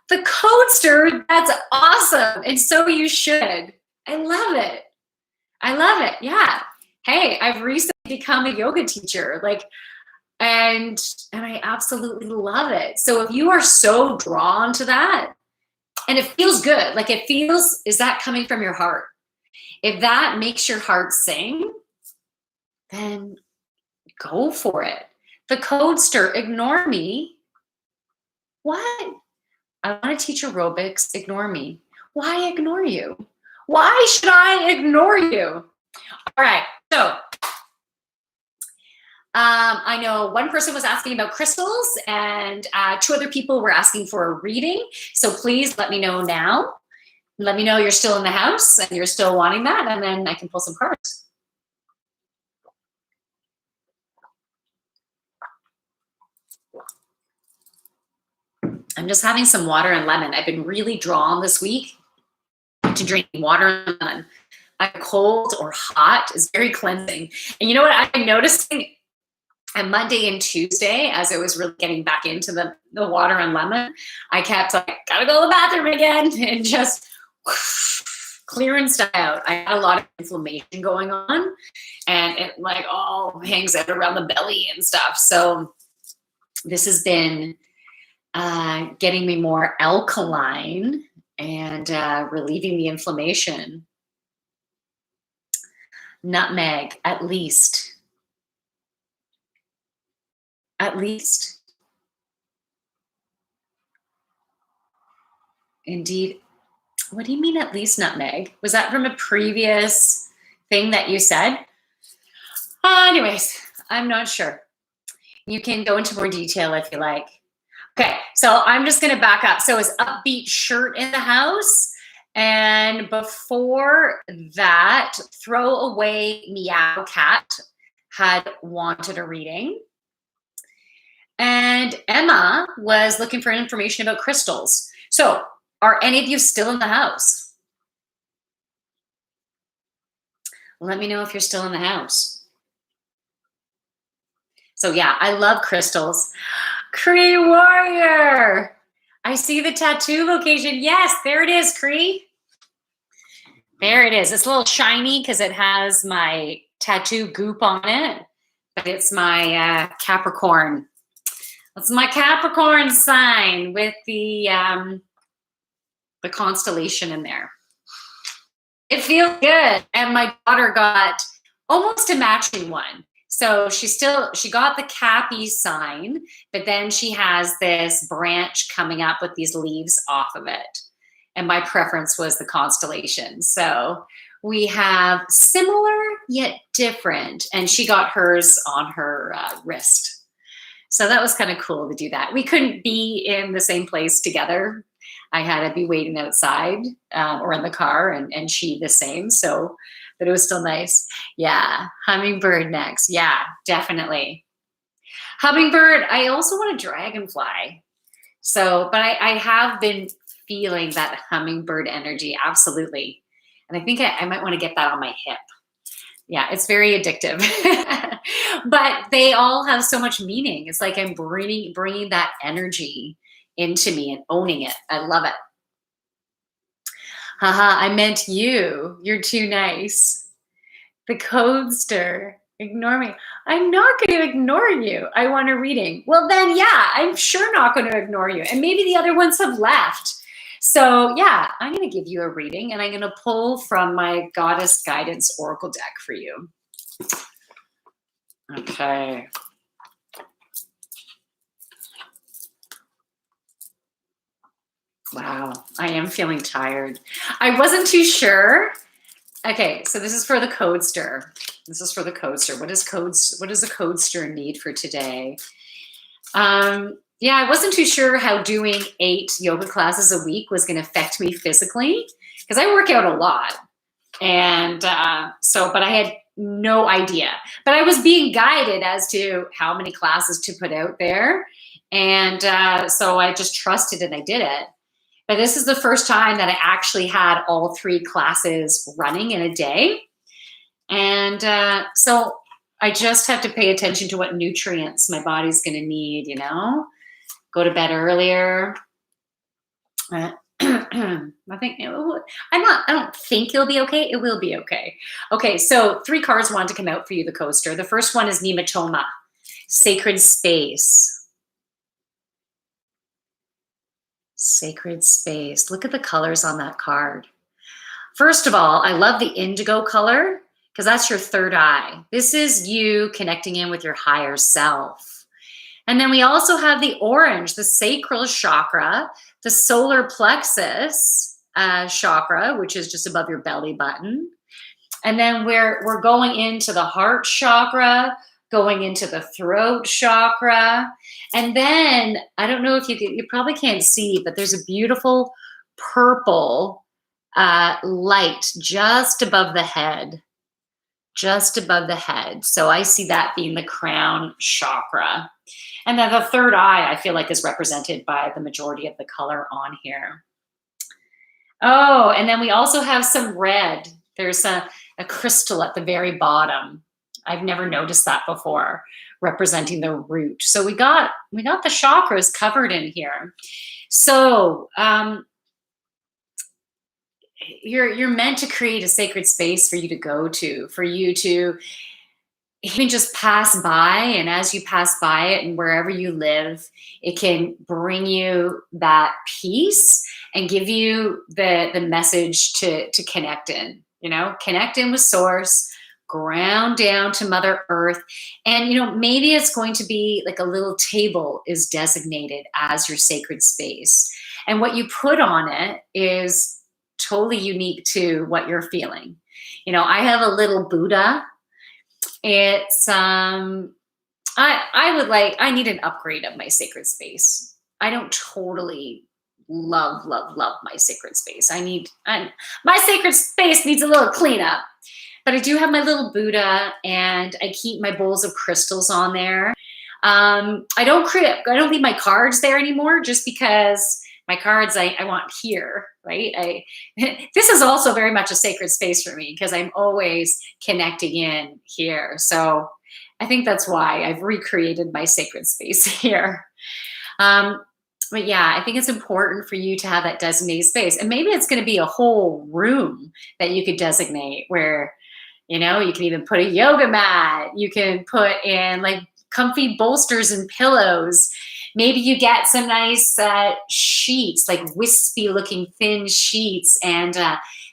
The Codester, that's awesome. And so you should. I love it. I love it. Yeah. Hey, I've recently become a yoga teacher. And I absolutely love it. So if you are so drawn to that, and it feels good, is that coming from your heart? If that makes your heart sing, then go for it. The Codester, ignore me. What? I want to teach aerobics, ignore me. Why ignore you? Why should I ignore you? All right, so I know one person was asking about crystals and 2 other people were asking for a reading. So please let me know now. Let me know you're still in the house and you're still wanting that, and then I can pull some cards. I'm just having some water and lemon. I've been really drawn this week to drink water and lemon. Cold or hot is very cleansing. And you know what I'm noticing? On Monday and Tuesday, as I was really getting back into the water and lemon, I kept gotta go to the bathroom again and just clearing stuff out. I had a lot of inflammation going on and it all hangs out around the belly and stuff. So this has been getting me more alkaline and relieving the inflammation. Nutmeg, at least. At least. Indeed. What do you mean at least nutmeg? Was that from a previous thing that you said? Anyways, I'm not sure. You can go into more detail if you like. Okay, so I'm just going to back up. So is upbeat shirt in the house? And before that, throwaway meow cat had wanted a reading. And Emma was looking for information about crystals. So are any of you still in the house? Let me know if you're still in the house. So yeah, I love crystals. Cree Warrior. I see the tattoo location. Yes, there it is, Cree. There it is. It's a little shiny because it has my tattoo goop on it, but it's my Capricorn. That's my Capricorn sign with the constellation in there. It feels good. And my daughter got almost a matching one. So she got the Cappy sign, but then she has this branch coming up with these leaves off of it. And my preference was the constellation. So we have similar yet different. And she got hers on her wrist. So that was kind of cool to do that. We couldn't be in the same place together. I had to be waiting outside or in the car and she the same. So, but it was still nice. Yeah, hummingbird next. Yeah, definitely. Hummingbird, I also want a dragonfly. So, but I have been feeling that hummingbird energy, absolutely. And I think I might want to get that on my hip. Yeah, it's very addictive. But they all have so much meaning. It's like I'm bringing that energy into me and owning it. I love it. Haha, I meant you. You're too nice. The Codester. Ignore me. I'm not going to ignore you. I want a reading. Well, then, yeah, I'm sure not going to ignore you. And maybe the other ones have left. So, yeah, I'm going to give you a reading, and I'm going to pull from my Goddess Guidance Oracle deck for you. Okay. Wow, I am feeling tired. I wasn't too sure. Okay, so this is for the Codester. This is for the coaster. What does the coaster need for today? Yeah, I wasn't too sure how doing 8 yoga classes a week was going to affect me physically, because I work out a lot. And but I had no idea. But I was being guided as to how many classes to put out there. And so I just trusted and I did it. But this is the first time that I actually had all 3 classes running in a day. And so I just have to pay attention to what nutrients my body's going to need, you know, go to bed earlier. I don't think it'll be okay. It will be okay. Okay, so 3 cards wanted to come out for you, the coaster. The first one is Nematoma, sacred space. Sacred space. Look at the colors on that card. First of all, I love the indigo color because that's your third eye. This is you connecting in with your higher self. And then we also have the orange, the sacral chakra, the solar plexus chakra, which is just above your belly button. And then we're going into the heart chakra, going into the throat chakra. And then, I don't know if you probably can't see, but there's a beautiful purple light just above the head. Just above the head. So I see that being the crown chakra. And then the third eye, I feel like, is represented by the majority of the color on here. Oh, and then we also have some red. There's a crystal at the very bottom. I've never noticed that before, representing the root. So we got the chakras covered in here. So you're meant to create a sacred space for you to go to, for you to even just pass by. And as you pass by it and wherever you live, it can bring you that peace and give you the message to connect in, you know, connect in with source, ground down to Mother Earth. And, you know, maybe it's going to be like a little table is designated as your sacred space. And what you put on it is totally unique to what you're feeling. You know, I have a little Buddha. It's I need an upgrade of my sacred space. I don't totally love my sacred space. My sacred space needs a little cleanup. But I do have my little Buddha, and I keep my bowls of crystals on there. I don't leave my cards there anymore, just because my cards I want here, right? This is also very much a sacred space for me because I'm always connecting in here. So I think that's why I've recreated my sacred space here. But yeah, I think it's important for you to have that designated space. And maybe it's going to be a whole room that you could designate where, you know, you can even put a yoga mat. You can put in like comfy bolsters and pillows. Maybe you get some nice sheets, like wispy looking thin sheets, and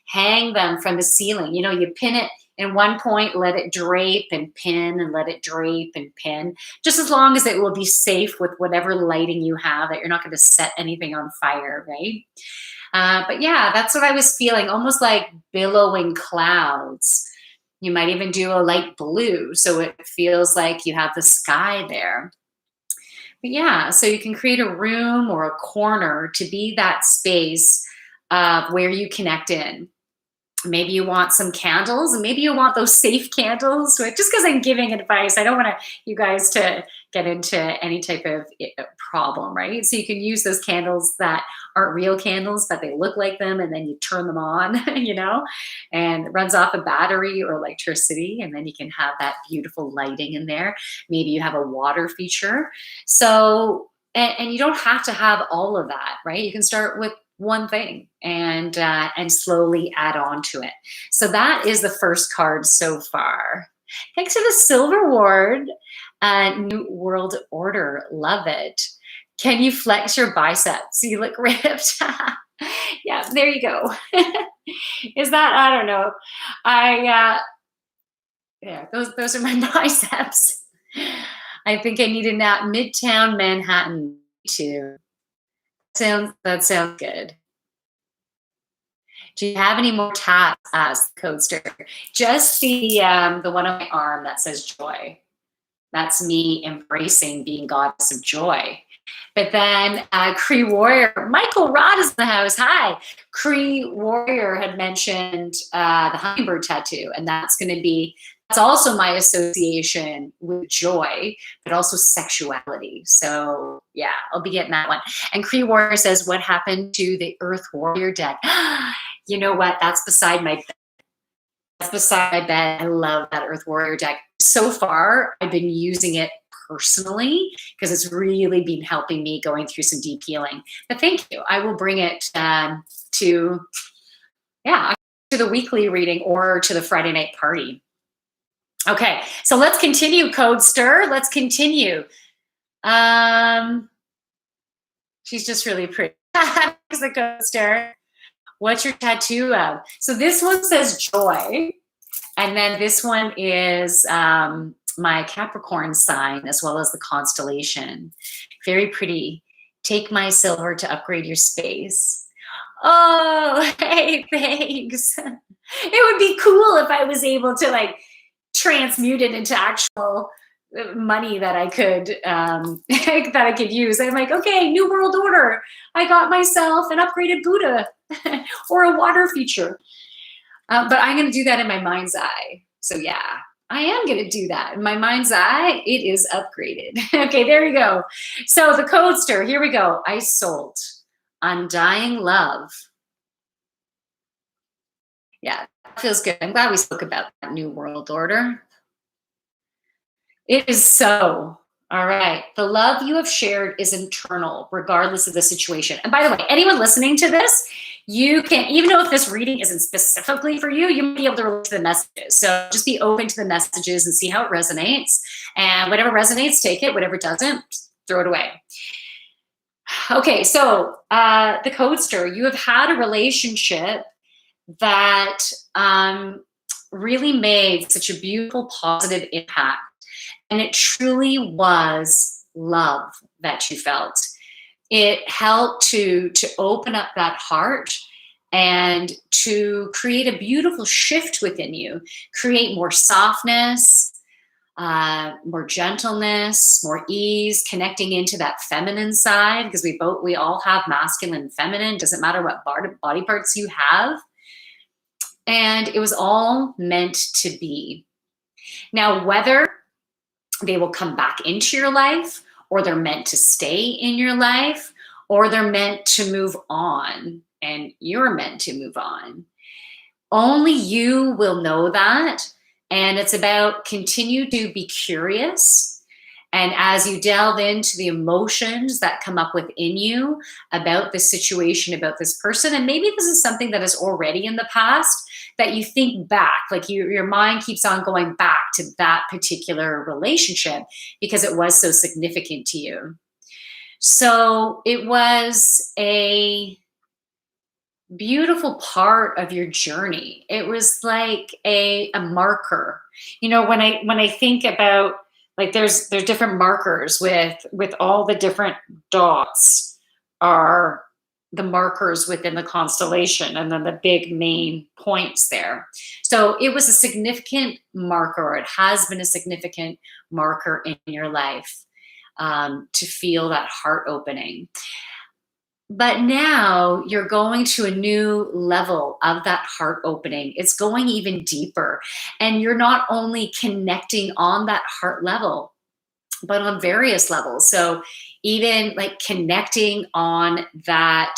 hang them from the ceiling. You know, you pin it in one point, let it drape and pin, and let it drape and pin, just as long as it will be safe with whatever lighting you have, that you're not going to set anything on fire, right? But yeah, that's what I was feeling, almost like billowing clouds. You might even do a light blue, so it feels like you have the sky there. But yeah, so you can create a room or a corner to be that space where you connect in. Maybe you want some candles, and maybe you want those safe candles. Just because I'm giving advice, I don't want you guys to get into any type of problem, right? So you can use those candles that aren't real candles, but they look like them, and then you turn them on, you know, and it runs off a battery or electricity, and then you can have that beautiful lighting in there. Maybe you have a water feature. So, and you don't have to have all of that, right? You can start with one thing and slowly add on to it. So that is the first card so far. Thanks for the silver ward. New World Order. Love it. Can you flex your biceps? You look ripped. Yeah, there you go. Is that, I don't know. Yeah, those are my biceps. I think I need a nap. Midtown Manhattan too. That sounds good. Do you have any more tats? Asked the Codester. Just the one on my arm that says joy. That's me embracing being goddess of joy. But then Cree Warrior, Michael Rod is in the house. Hi. Cree Warrior had mentioned the hummingbird tattoo, and that's also my association with joy, but also sexuality. So yeah, I'll be getting that one. And Cree Warrior says, what happened to the Earth Warrior deck? You know what? That's beside my bed. That's beside my bed. I love that Earth Warrior deck. So far, I've been using it personally because it's really been helping me going through some deep healing. But thank you. I will bring it to the weekly reading or to the Friday night party. Okay, so let's continue, Codester. Let's continue. She's just really pretty. Thanks, the Codester. What's your tattoo of? So this one says joy. And then this one is my Capricorn sign, as well as the constellation. Very pretty. Take my silver to upgrade your space. Oh, hey, thanks. It would be cool if I was able to like transmute it into actual money that I could that I could use. I'm like, okay, New World Order. I got myself an upgraded Buddha or a water feature. But I'm going to do that in my mind's eye. So yeah, I am going to do that. In my mind's eye, it is upgraded. Okay, there we go. So the Codester, here we go. Isolde, undying love. Yeah, that feels good. I'm glad we spoke about that New World Order. It is so. All right. The love you have shared is internal, regardless of the situation. And by the way, anyone listening to this, you can, even though if this reading isn't specifically for you, you might be able to relate to the messages. So just be open to the messages and see how it resonates. And whatever resonates, take it. Whatever doesn't, throw it away. Okay, so the Codester, you have had a relationship that really made such a beautiful, positive impact. And it truly was love that you felt. It helped to open up that heart and to create a beautiful shift within you, create more softness, more gentleness, more ease, connecting into that feminine side, because we all have masculine and feminine, doesn't matter what body parts you have. And it was all meant to be. Now, whether they will come back into your life, or they're meant to stay in your life, or they're meant to move on, and you're meant to move on. Only you will know that. And it's about continue to be curious. And as you delve into the emotions that come up within you about the situation, about this person, and maybe this is something that is already in the past, that you think back, like your mind keeps on going back to that particular relationship because it was so significant to you. So it was a beautiful part of your journey. It was like a marker. You know, when I think about, like, there's different markers with all the different dots are the markers within the constellation, and then the big main points there. So it was a significant marker. It has been a significant marker in your life to feel that heart opening. But now you're going to a new level of that heart opening. It's going even deeper. And you're not only connecting on that heart level, but on various levels. So even like connecting on that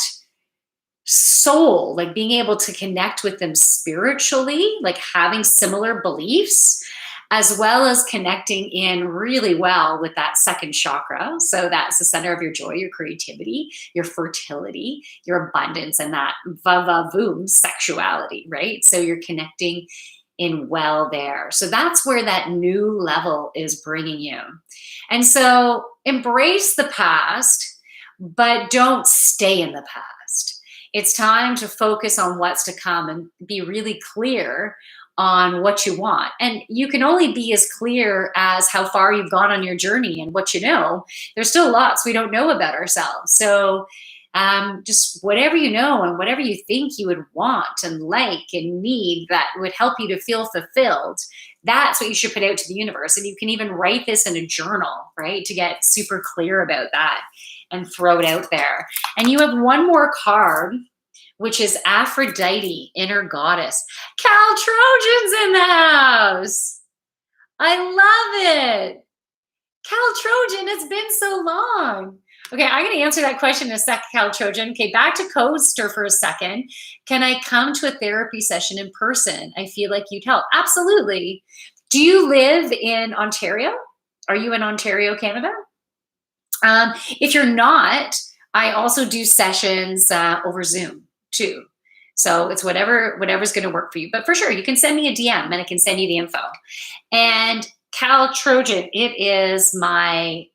soul, like being able to connect with them spiritually, like having similar beliefs, as well as connecting in really well with that second chakra. So that's the center of your joy, your creativity, your fertility, your abundance, and that va-va-voom sexuality, right? So you're connecting in well there. So that's where that new level is bringing you. And so embrace the past, but don't stay in the past. It's time to focus on what's to come and be really clear on what you want. And you can only be as clear as how far you've gone on your journey and what you know. There's still lots we don't know about ourselves. So just whatever you know and whatever you think you would want and like and need that would help you to feel fulfilled. That's what you should put out to the universe. And you can even write this in a journal, right? To get super clear about that and throw it out there. And you have one more card, which is Aphrodite, inner goddess. Cal Trojan's in the house. I love it. Cal Trojan, it's been so long. Okay, I'm going to answer that question in a second, Cal Trojan. Okay, back to Coaster for a second. Can I come to a therapy session in person? I feel like you'd help. Absolutely. Do you live in Ontario? Are you in Ontario, Canada? If you're not, I also do sessions over Zoom too. So it's whatever's going to work for you. But for sure, you can send me a DM and I can send you the info. And Cal Trojan, it is my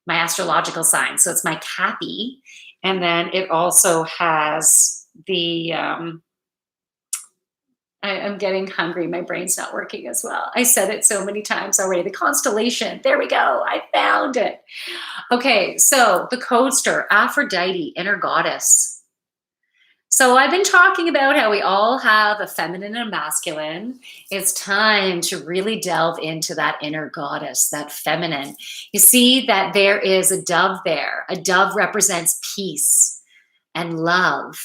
my astrological sign. So it's my Cappy. And then it also has the, I'm getting hungry. My brain's not working as well. I said it so many times already. The constellation. There we go. I found it. Okay. So the Coaster, Aphrodite, inner goddess. So I've been talking about how we all have a feminine and masculine. It's time to really delve into that inner goddess, that feminine. You see that there is a dove there. A dove represents peace and love.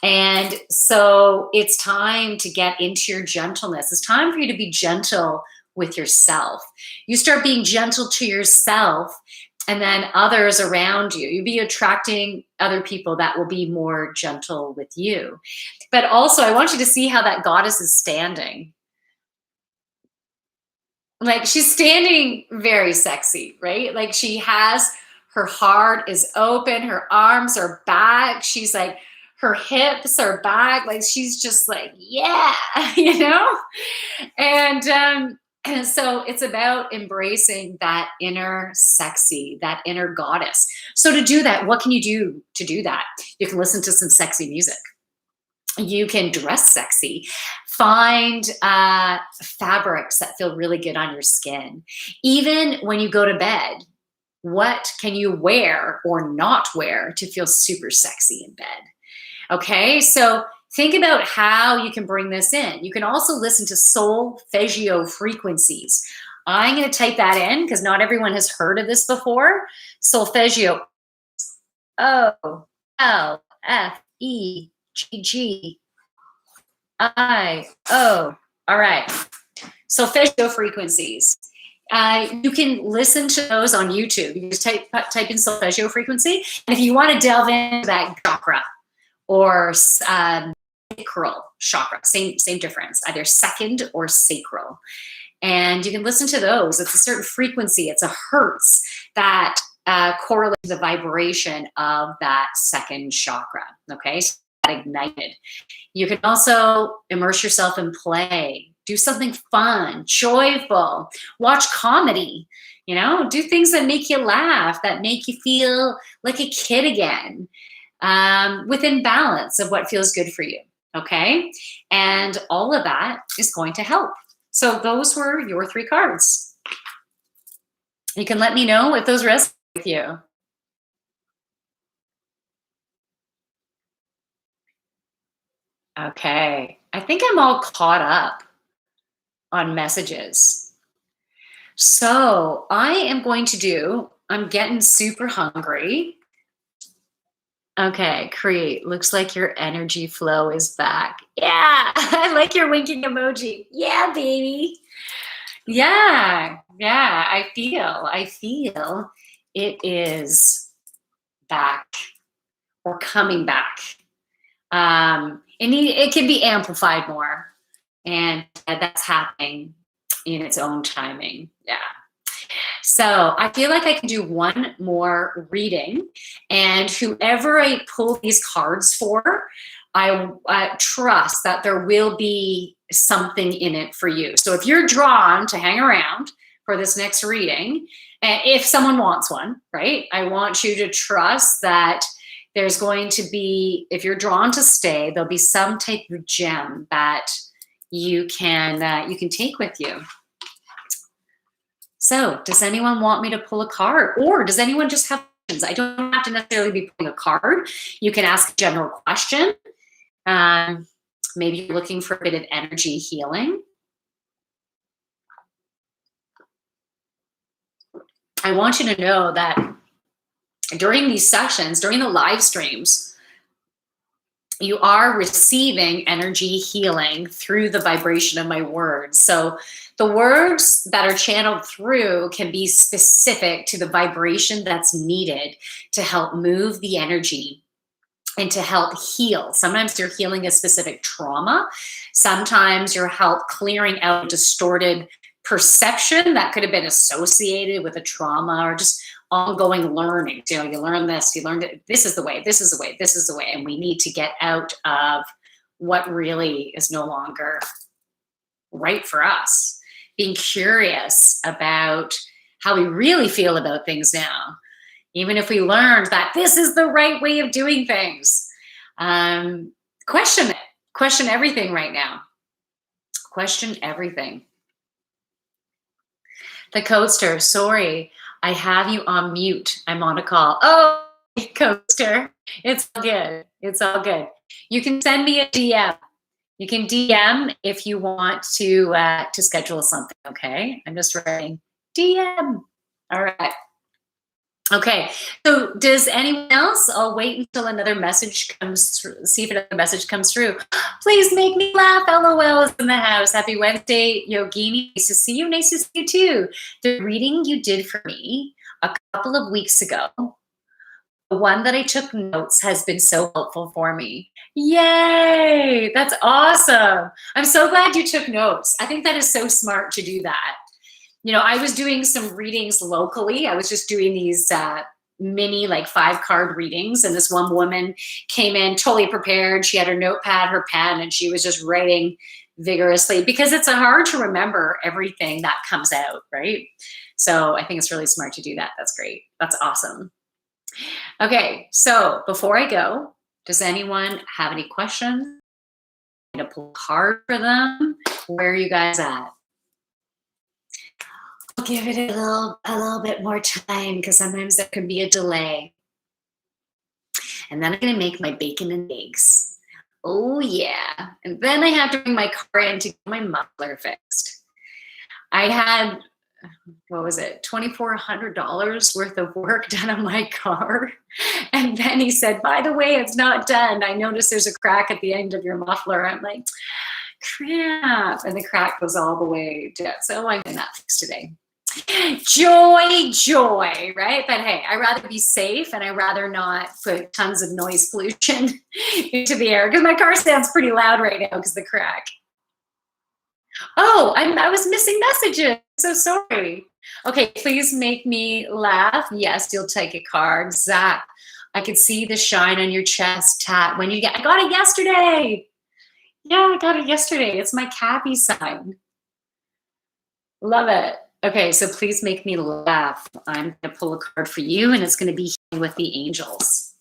And so it's time to get into your gentleness. It's time for you to be gentle with yourself. You start being gentle to yourself, and then others around you. You'll be attracting other people that will be more gentle with you. But also, I want you to see how that goddess is standing. Like, she's standing very sexy, right? Like, she has, her heart is open, her arms are back. She's like, her hips are back. Like, she's just like, yeah, you know? And so it's about embracing that inner sexy, that inner goddess. So to do that, what can you do to do that? You can listen to some sexy music. You can dress sexy. Find fabrics that feel really good on your skin. Even when you go to bed, what can you wear or not wear to feel super sexy in bed? Okay, so think about how you can bring this in. You can also listen to solfeggio frequencies. I'm going to type that in because not everyone has heard of this before. Solfeggio. O L F E G G I O. All right. Solfeggio frequencies. You can listen to those on YouTube. You just type in solfeggio frequency. And if you want to delve into that chakra, or sacral chakra, same difference, either second or sacral. And you can listen to those. It's a certain frequency, it's a hertz that correlates to the vibration of that second chakra, okay? So that ignited. You can also immerse yourself in play, do something fun, joyful, watch comedy, you know, do things that make you laugh, that make you feel like a kid again. Within balance of what feels good for you, okay? And all of that is going to help. So those were your 3 cards. You can let me know if those resonate with you. Okay, I think I'm all caught up on messages. So I am going to do, I'm getting super hungry. Okay, create. Looks like your energy flow is back. Yeah, I like your winking emoji. Yeah, baby. Yeah, I feel it is back or coming back. It can be amplified more, and that's happening in its own timing. Yeah. So I feel like I can do one more reading, and whoever I pull these cards for, I trust that there will be something in it for you. So if you're drawn to hang around for this next reading, if someone wants one, right? I want you to trust that there's going to be, if you're drawn to stay, there'll be some type of gem that you can take with you. So does anyone want me to pull a card, or does anyone just have I don't have to necessarily be pulling a card. You can ask a general question. Maybe you're looking for a bit of energy healing. I want you to know that during these sessions, during the live streams, you are receiving energy healing through the vibration of my words. So the words that are channeled through can be specific to the vibration that's needed to help move the energy and to help heal. Sometimes you're healing a specific trauma. Sometimes you're help clearing out distorted perception that could have been associated with a trauma or just ongoing learning. You learn this, you learned it. This is the way, this is the way, this is the way. And we need to get out of what really is no longer right for us. Being curious about how we really feel about things now. Even if we learned that this is the right way of doing things, question it. Question everything right now. Question everything. The coaster, sorry, I have you on mute. I'm on a call. Oh, coaster, it's all good. It's all good. You can send me a DM. You can DM if you want to schedule something, okay? I'm just writing DM. All right. Okay, so does anyone else? I'll wait until another message comes through, see if another message comes through. Please make me laugh. LOL is in the house. Happy Wednesday, Yogini. Nice to see you. Nice to see you too. The reading you did for me a couple of weeks ago, the one that I took notes, has been so helpful for me. Yay, that's awesome. I'm so glad you took notes. I think that is so smart to do that. I was doing some readings locally. I was just doing these mini 5-card readings. And this one woman came in totally prepared. She had her notepad, her pen, and she was just writing vigorously because it's hard to remember everything that comes out, right? So I think it's really smart to do that. That's great. That's awesome. Okay, so before I go, does anyone have any questions? I'm going to pull a card for them. Where are you guys at? I'll give it a little bit more time because sometimes there can be a delay. And then I'm going to make my bacon and eggs. Oh, yeah. And then I have to bring my car in to get my muffler fixed. I had, what was it, $2,400 worth of work done on my car. And then he said, by the way, it's not done. I noticed there's a crack at the end of your muffler. I'm like, crap. And the crack goes all the way down. So I'm getting that fixed today. Joy, right? But hey, I'd rather be safe and I'd rather not put tons of noise pollution into the air because my car sounds pretty loud right now because of the crack. Oh, I was missing messages. So sorry. Okay, please make me laugh. Yes, you'll take a card. Zach, I could see the shine on your chest. Tat, when you get, I got it yesterday. Yeah, I got it yesterday. It's my Cappy sign. Love it. Okay, so please make me laugh. I'm going to pull a card for you, and it's going to be with the angels.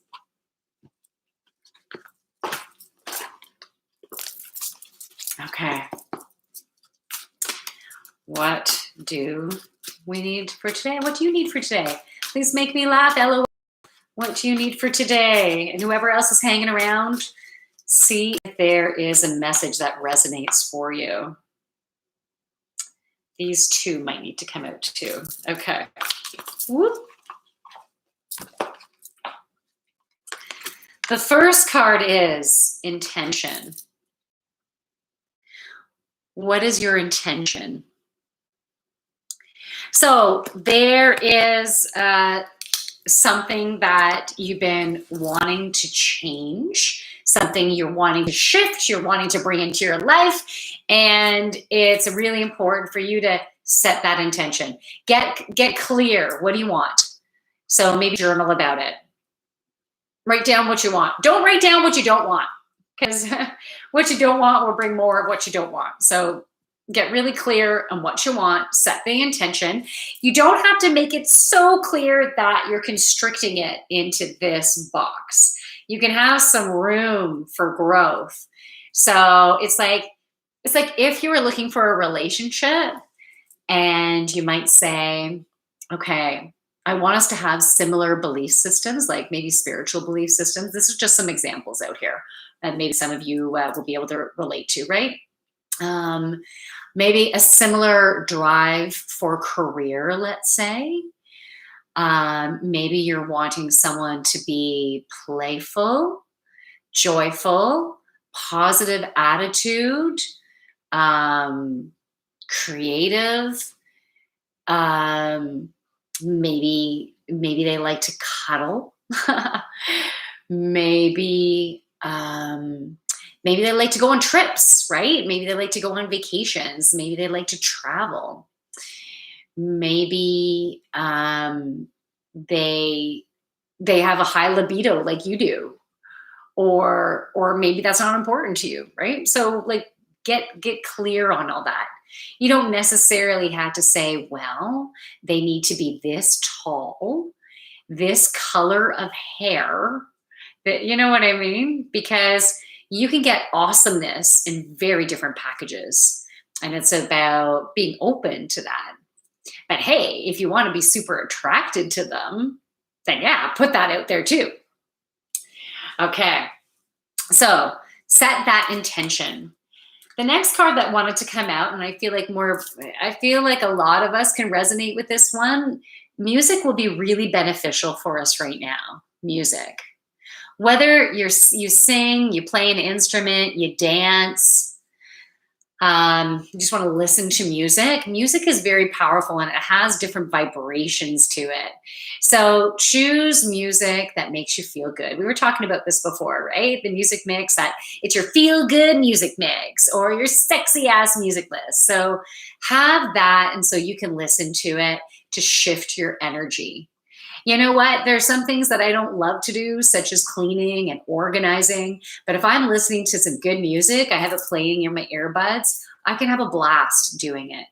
Okay. What do we need for today? What do you need for today? Please make me laugh. LOL. What do you need for today? And whoever else is hanging around, see if there is a message that resonates for you. These two might need to come out too. Okay. Whoop. The first card is intention. What is your intention? So there is something that you've been wanting to change, something you're wanting to shift, you're wanting to bring into your life, and it's really important for you to set that intention. Get clear. What do you want? So maybe journal about it. Write down what you want. Don't write down what you don't want, because what you don't want will bring more of what you don't want. So get really clear on what you want, set the intention. You don't have to make it so clear that you're constricting it into this box. You can have some room for growth. So it's like if you were looking for a relationship and you might say, okay, I want us to have similar belief systems, like maybe spiritual belief systems. This is just some examples out here, and maybe some of you will be able to relate to, right? Maybe a similar drive for career, let's say. Maybe you're wanting someone to be playful, joyful, positive attitude, creative. Maybe they like to cuddle. maybe maybe they like to go on trips, right? Maybe they like to go on vacations. Maybe they like to travel. Maybe they have a high libido like you do, or maybe that's not important to you, right? So like get clear on all that. You don't necessarily have to say, well, they need to be this tall, this color of hair, that, you know what I mean? Because you can get awesomeness in very different packages, and it's about being open to that. But hey, if you want to be super attracted to them, then yeah, put that out there too. Okay, so set that intention. The next card that wanted to come out, and I feel like a lot of us can resonate with this one. Music will be really beneficial for us right now. Music. Whether you sing, you play an instrument, you dance, you just want to listen to music. Music is very powerful, and it has different vibrations to it. So choose music that makes you feel good. We were talking about this before, right? The music mix, that it's your feel good music mix or your sexy ass music list. So have that, and so you can listen to it to shift your energy. You know what? There's some things that I don't love to do, such as cleaning and organizing. But if I'm listening to some good music, I have it playing in my earbuds, I can have a blast doing it.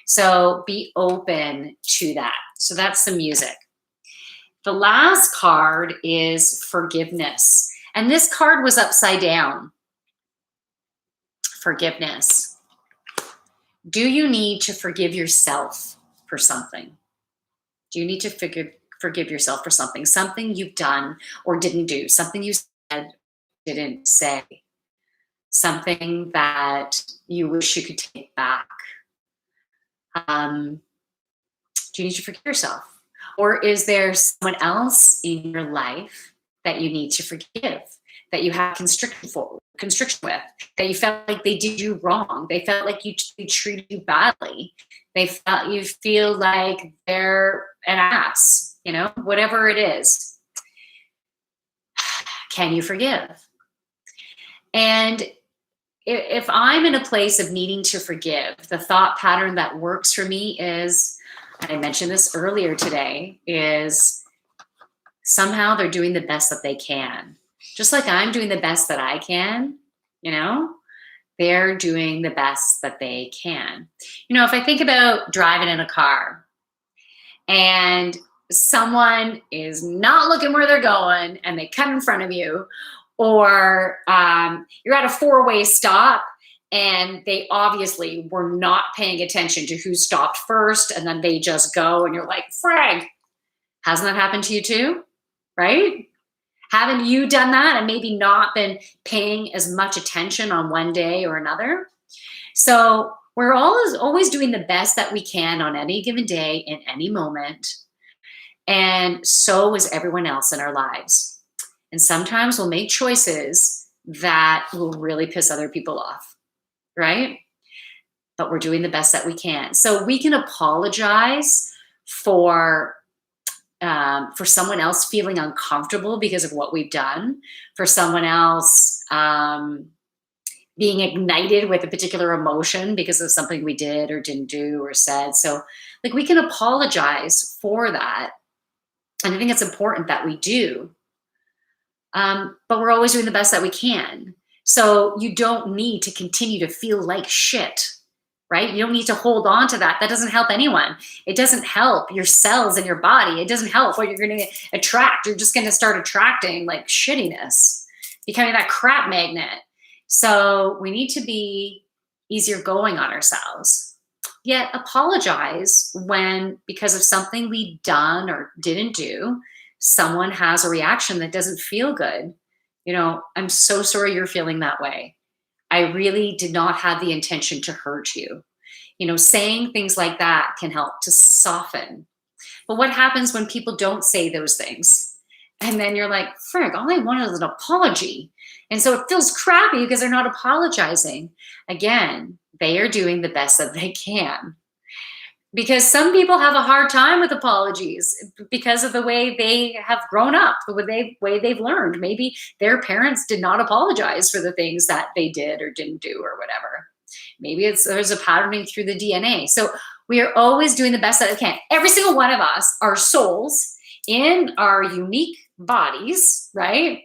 So be open to that. So that's the music. The last card is forgiveness. And this card was upside down. Forgiveness. Do you need to forgive yourself for something? Do you need to forgive yourself for something you've done or didn't do, something you said, didn't say, something that you wish you could take back? Do you need to forgive yourself? Or is there someone else in your life that you need to forgive, that you have constriction with, that you felt like they did you wrong, they felt like they treated you badly, you feel like they're an ass, whatever it is? Can you forgive? And if I'm in a place of needing to forgive, the thought pattern that works for me is, I mentioned this earlier today, is somehow they're doing the best that they can. Just like I'm doing the best that I can, they're doing the best that they can. If I think about driving in a car and someone is not looking where they're going and they cut in front of you, or you're at a four-way stop and they obviously were not paying attention to who stopped first, and then they just go and you're like, frag, hasn't that happened to you too? Right? Haven't you done that and maybe not been paying as much attention on one day or another? So we're always doing the best that we can on any given day in any moment. And so is everyone else in our lives. And sometimes we'll make choices that will really piss other people off, right? But we're doing the best that we can. So we can apologize for someone else feeling uncomfortable because of what we've done, for someone else being ignited with a particular emotion because of something we did or didn't do or said. So like we can apologize for that. And I think it's important that we do. But we're always doing the best that we can. So you don't need to continue to feel like shit, right? You don't need to hold on to that. That doesn't help anyone. It doesn't help your cells in your body. It doesn't help what you're going to attract. You're just going to start attracting like shittiness, becoming that crap magnet. So we need to be easier going on ourselves. yet apologize when, because of something we done or didn't do, someone has a reaction that doesn't feel good. I'm so sorry you're feeling that way. I really did not have the intention to hurt you. Saying things like that can help to soften. But what happens when people don't say those things? And then you're like, frick, all I wanted was an apology. And so it feels crappy because they're not apologizing. Again, they are doing the best that they can. Because some people have a hard time with apologies because of the way they have grown up, the way they've learned. Maybe their parents did not apologize for the things that they did or didn't do or whatever. Maybe there's a patterning through the DNA. So we are always doing the best that we can. Every single one of us are souls in our unique bodies, right?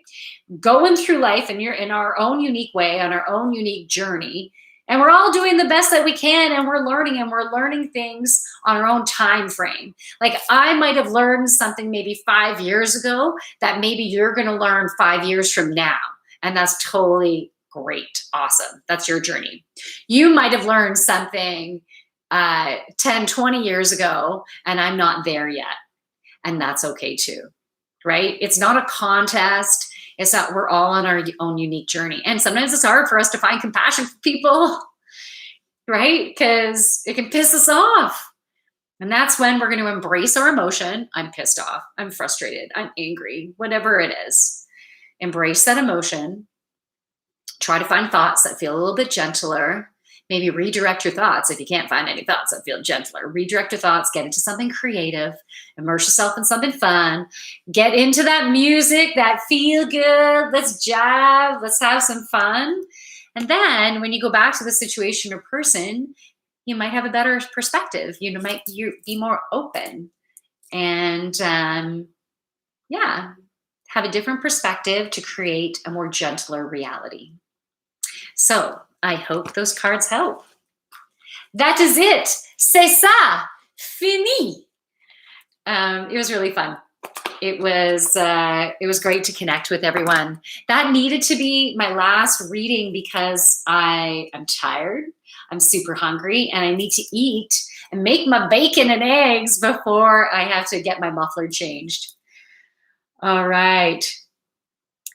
Going through life in our own unique way, on our own unique journey. And we're all doing the best that we can, and we're learning things on our own time frame. Like I might have learned something maybe 5 years ago that maybe you're going to learn 5 years from now. And that's totally great. Awesome. That's your journey. You might have learned something 10, 20 years ago, and I'm not there yet. And that's okay too, right? It's not a contest. It's that we're all on our own unique journey. And sometimes it's hard for us to find compassion for people, right? Because it can piss us off. And that's when we're going to embrace our emotion. I'm pissed off. I'm frustrated. I'm angry, whatever it is. Embrace that emotion. Try to find thoughts that feel a little bit gentler. Maybe redirect your thoughts. If you can't find any thoughts that feel gentler, redirect your thoughts, get into something creative, immerse yourself in something fun, get into that music, that feel good, let's jive, let's have some fun. And then when you go back to the situation or person, you might have a better perspective. You might be more open and have a different perspective to create a more gentler reality. So I hope those cards help. That is it. C'est ça. Fini. It was really fun. It was great to connect with everyone. That needed to be my last reading because I am tired. I'm super hungry and I need to eat and make my bacon and eggs before I have to get my muffler changed. All right.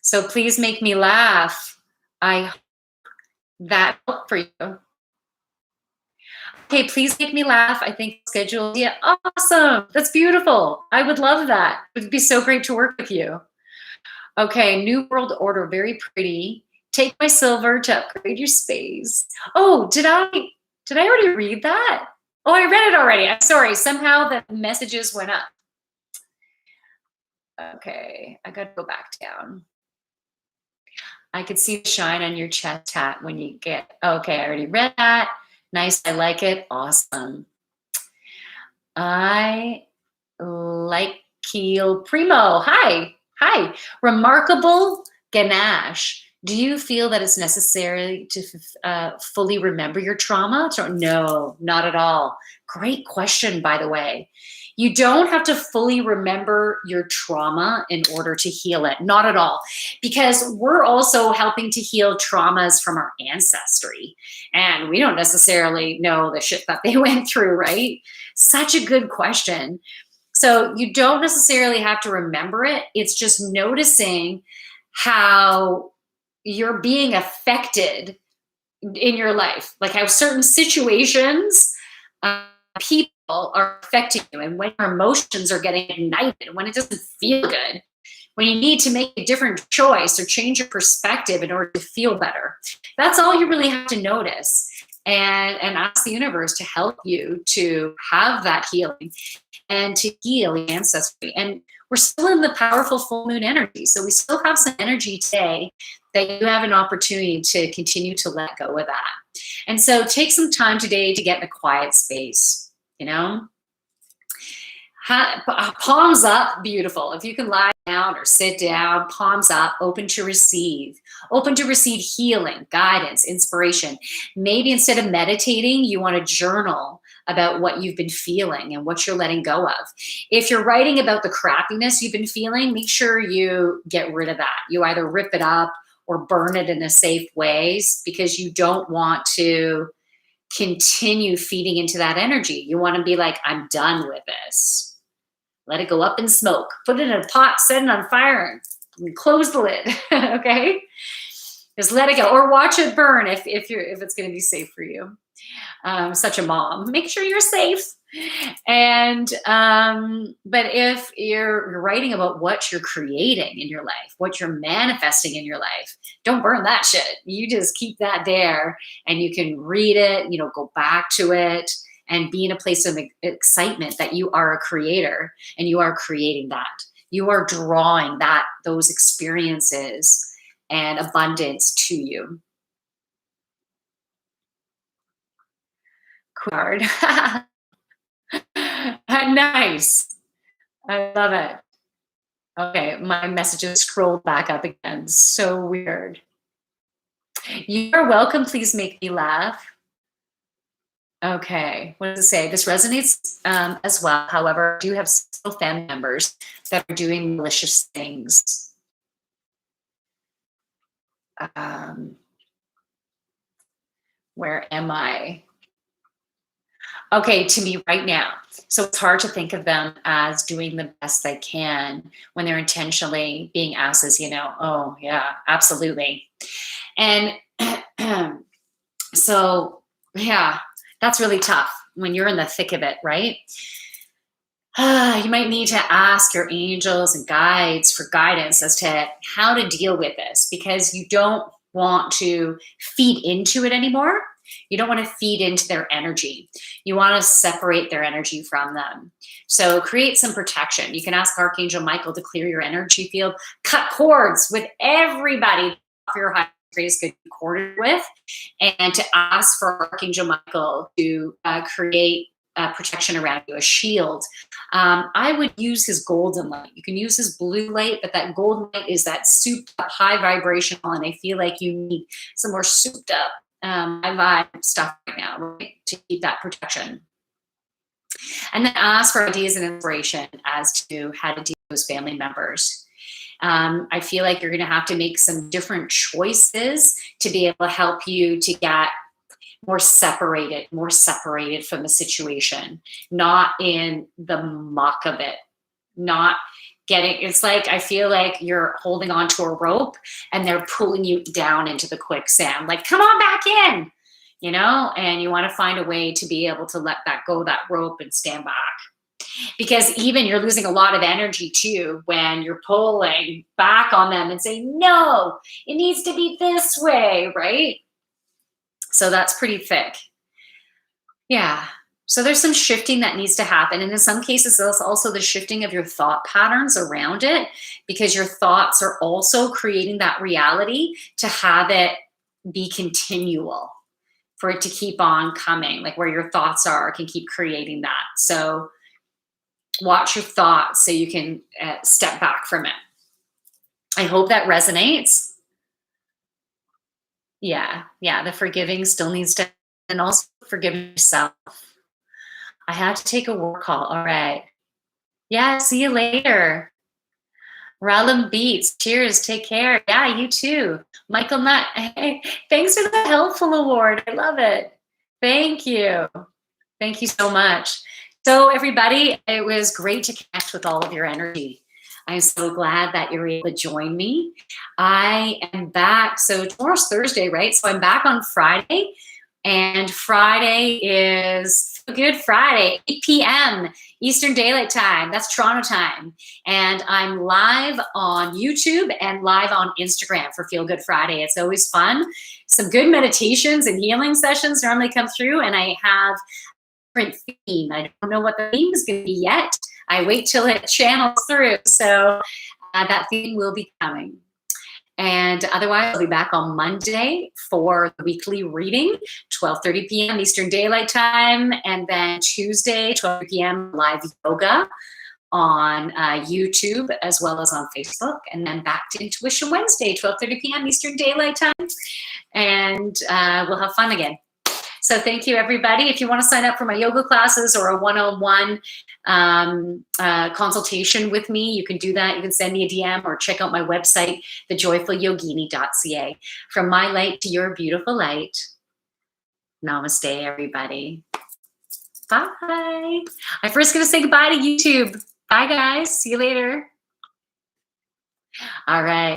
So please make me laugh. I hope that helped for you. Okay, please make me laugh. I think schedule. Yeah, awesome. That's beautiful. I would love that. It would be so great to work with you. Okay, New World Order, very pretty. Take my silver to upgrade your space. Oh, did I already read that? Oh, I read it already. I'm sorry. Somehow the messages went up. Okay, I got to go back down. I could see the shine on your chest hat when you get, okay, I already read that. Nice, I like it, awesome. I like Keel Primo, hi. Remarkable Ganache. Do you feel that it's necessary to fully remember your trauma? No, not at all. Great question, by the way. You don't have to fully remember your trauma in order to heal it. Not at all. Because we're also helping to heal traumas from our ancestry. And we don't necessarily know the shit that they went through, right? Such a good question. So you don't necessarily have to remember it. It's just noticing how you're being affected in your life. Like how certain situations, people are affecting you, and when your emotions are getting ignited, when it doesn't feel good, when you need to make a different choice or change your perspective in order to feel better. That's all you really have to notice and ask the universe to help you to have that healing and to heal the ancestry. And we're still in the powerful full moon energy. So we still have some energy today that you have an opportunity to continue to let go of that. And so take some time today to get in a quiet space. Palms up, beautiful. If you can lie down or sit down, palms up, open to receive healing, guidance, inspiration. Maybe instead of meditating, you want to journal about what you've been feeling and what you're letting go of. If you're writing about the crappiness you've been feeling, make sure you get rid of that. You either rip it up or burn it in a safe way because you don't want to continue feeding into that energy. You want to be like, I'm done with this. Let it go up in smoke. Put it in a pot, set it on fire, and close the lid. Okay? Just let it go, or watch it burn if it's going to be safe for you. Such a mom. Make sure you're safe. And but if you're writing about what you're creating in your life, what you're manifesting in your life, don't burn that shit. You just keep that there, and you can read it, go back to it, and be in a place of excitement that you are a creator and you are creating that. You are drawing those experiences and abundance to you. Card. Nice. I love it. Okay, my messages scrolled back up again. So weird. You're welcome. Please make me laugh. Okay, what does it say? This resonates as well. However, I do have several family members that are doing malicious things. Where am I? Okay, to me right now. So it's hard to think of them as doing the best they can when they're intentionally being asses, oh yeah, absolutely. And so, yeah, that's really tough when you're in the thick of it, right? You might need to ask your angels and guides for guidance as to how to deal with this, because you don't want to feed into it anymore. You don't want to feed into their energy. You want to separate their energy from them. So create some protection. You can ask Archangel Michael to clear your energy field, cut cords with everybody your high grace could be corded with, and to ask for Archangel Michael to create protection around you, a shield. I would use his golden light. You can use his blue light, but that golden light is that souped up, high vibrational, and I feel like you need some more souped up high vibe stuff right now, right, to keep that protection. And then ask for ideas and inspiration as to how to deal with those family members. I feel like you're going to have to make some different choices to be able to help you to get more separated from the situation, not in the muck of it, not getting, it's like, I feel like you're holding on to a rope and they're pulling you down into the quicksand, like, come on back in, and you want to find a way to be able to let that go, that rope, and stand back. Because even you're losing a lot of energy too when you're pulling back on them and saying, no, it needs to be this way, right? So that's pretty thick. Yeah. So there's some shifting that needs to happen. And in some cases, there's also the shifting of your thought patterns around it, because your thoughts are also creating that reality to have it be continual, for it to keep on coming, like where your thoughts are can keep creating that. So watch your thoughts so you can step back from it. I hope that resonates. Yeah, the forgiving still needs to, and also forgiving yourself. I had to take a work call. All right. Yeah, see you later. Ralum Beats. Cheers. Take care. Yeah, you too. Michael Nutt. Hey, thanks for the Helpful Award. I love it. Thank you. Thank you so much. So everybody, it was great to connect with all of your energy. I'm so glad that you're able to join me. I am back. So tomorrow's Thursday, right? So I'm back on Friday. And Friday is Good Friday, 8 p.m. Eastern Daylight Time. That's Toronto time. And I'm live on YouTube and live on Instagram for Feel Good Friday. It's always fun. Some good meditations and healing sessions normally come through, and I have a different theme. I don't know what the theme is going to be yet. I wait till it channels through. So that theme will be coming. And otherwise, I'll be back on Monday for the weekly reading, 12:30 p.m. Eastern Daylight Time. And then Tuesday, 12:30 p.m. live yoga on YouTube as well as on Facebook. And then back to Intuition Wednesday, 12:30 p.m. Eastern Daylight Time. And we'll have fun again. So thank you, everybody. If you want to sign up for my yoga classes or a one-on-one consultation with me, you can do that. You can send me a DM or check out my website, thejoyfulyogini.ca. From my light to your beautiful light, Namaste, everybody. Bye. I'm first going to say goodbye to YouTube. Bye, guys. See you later. All right.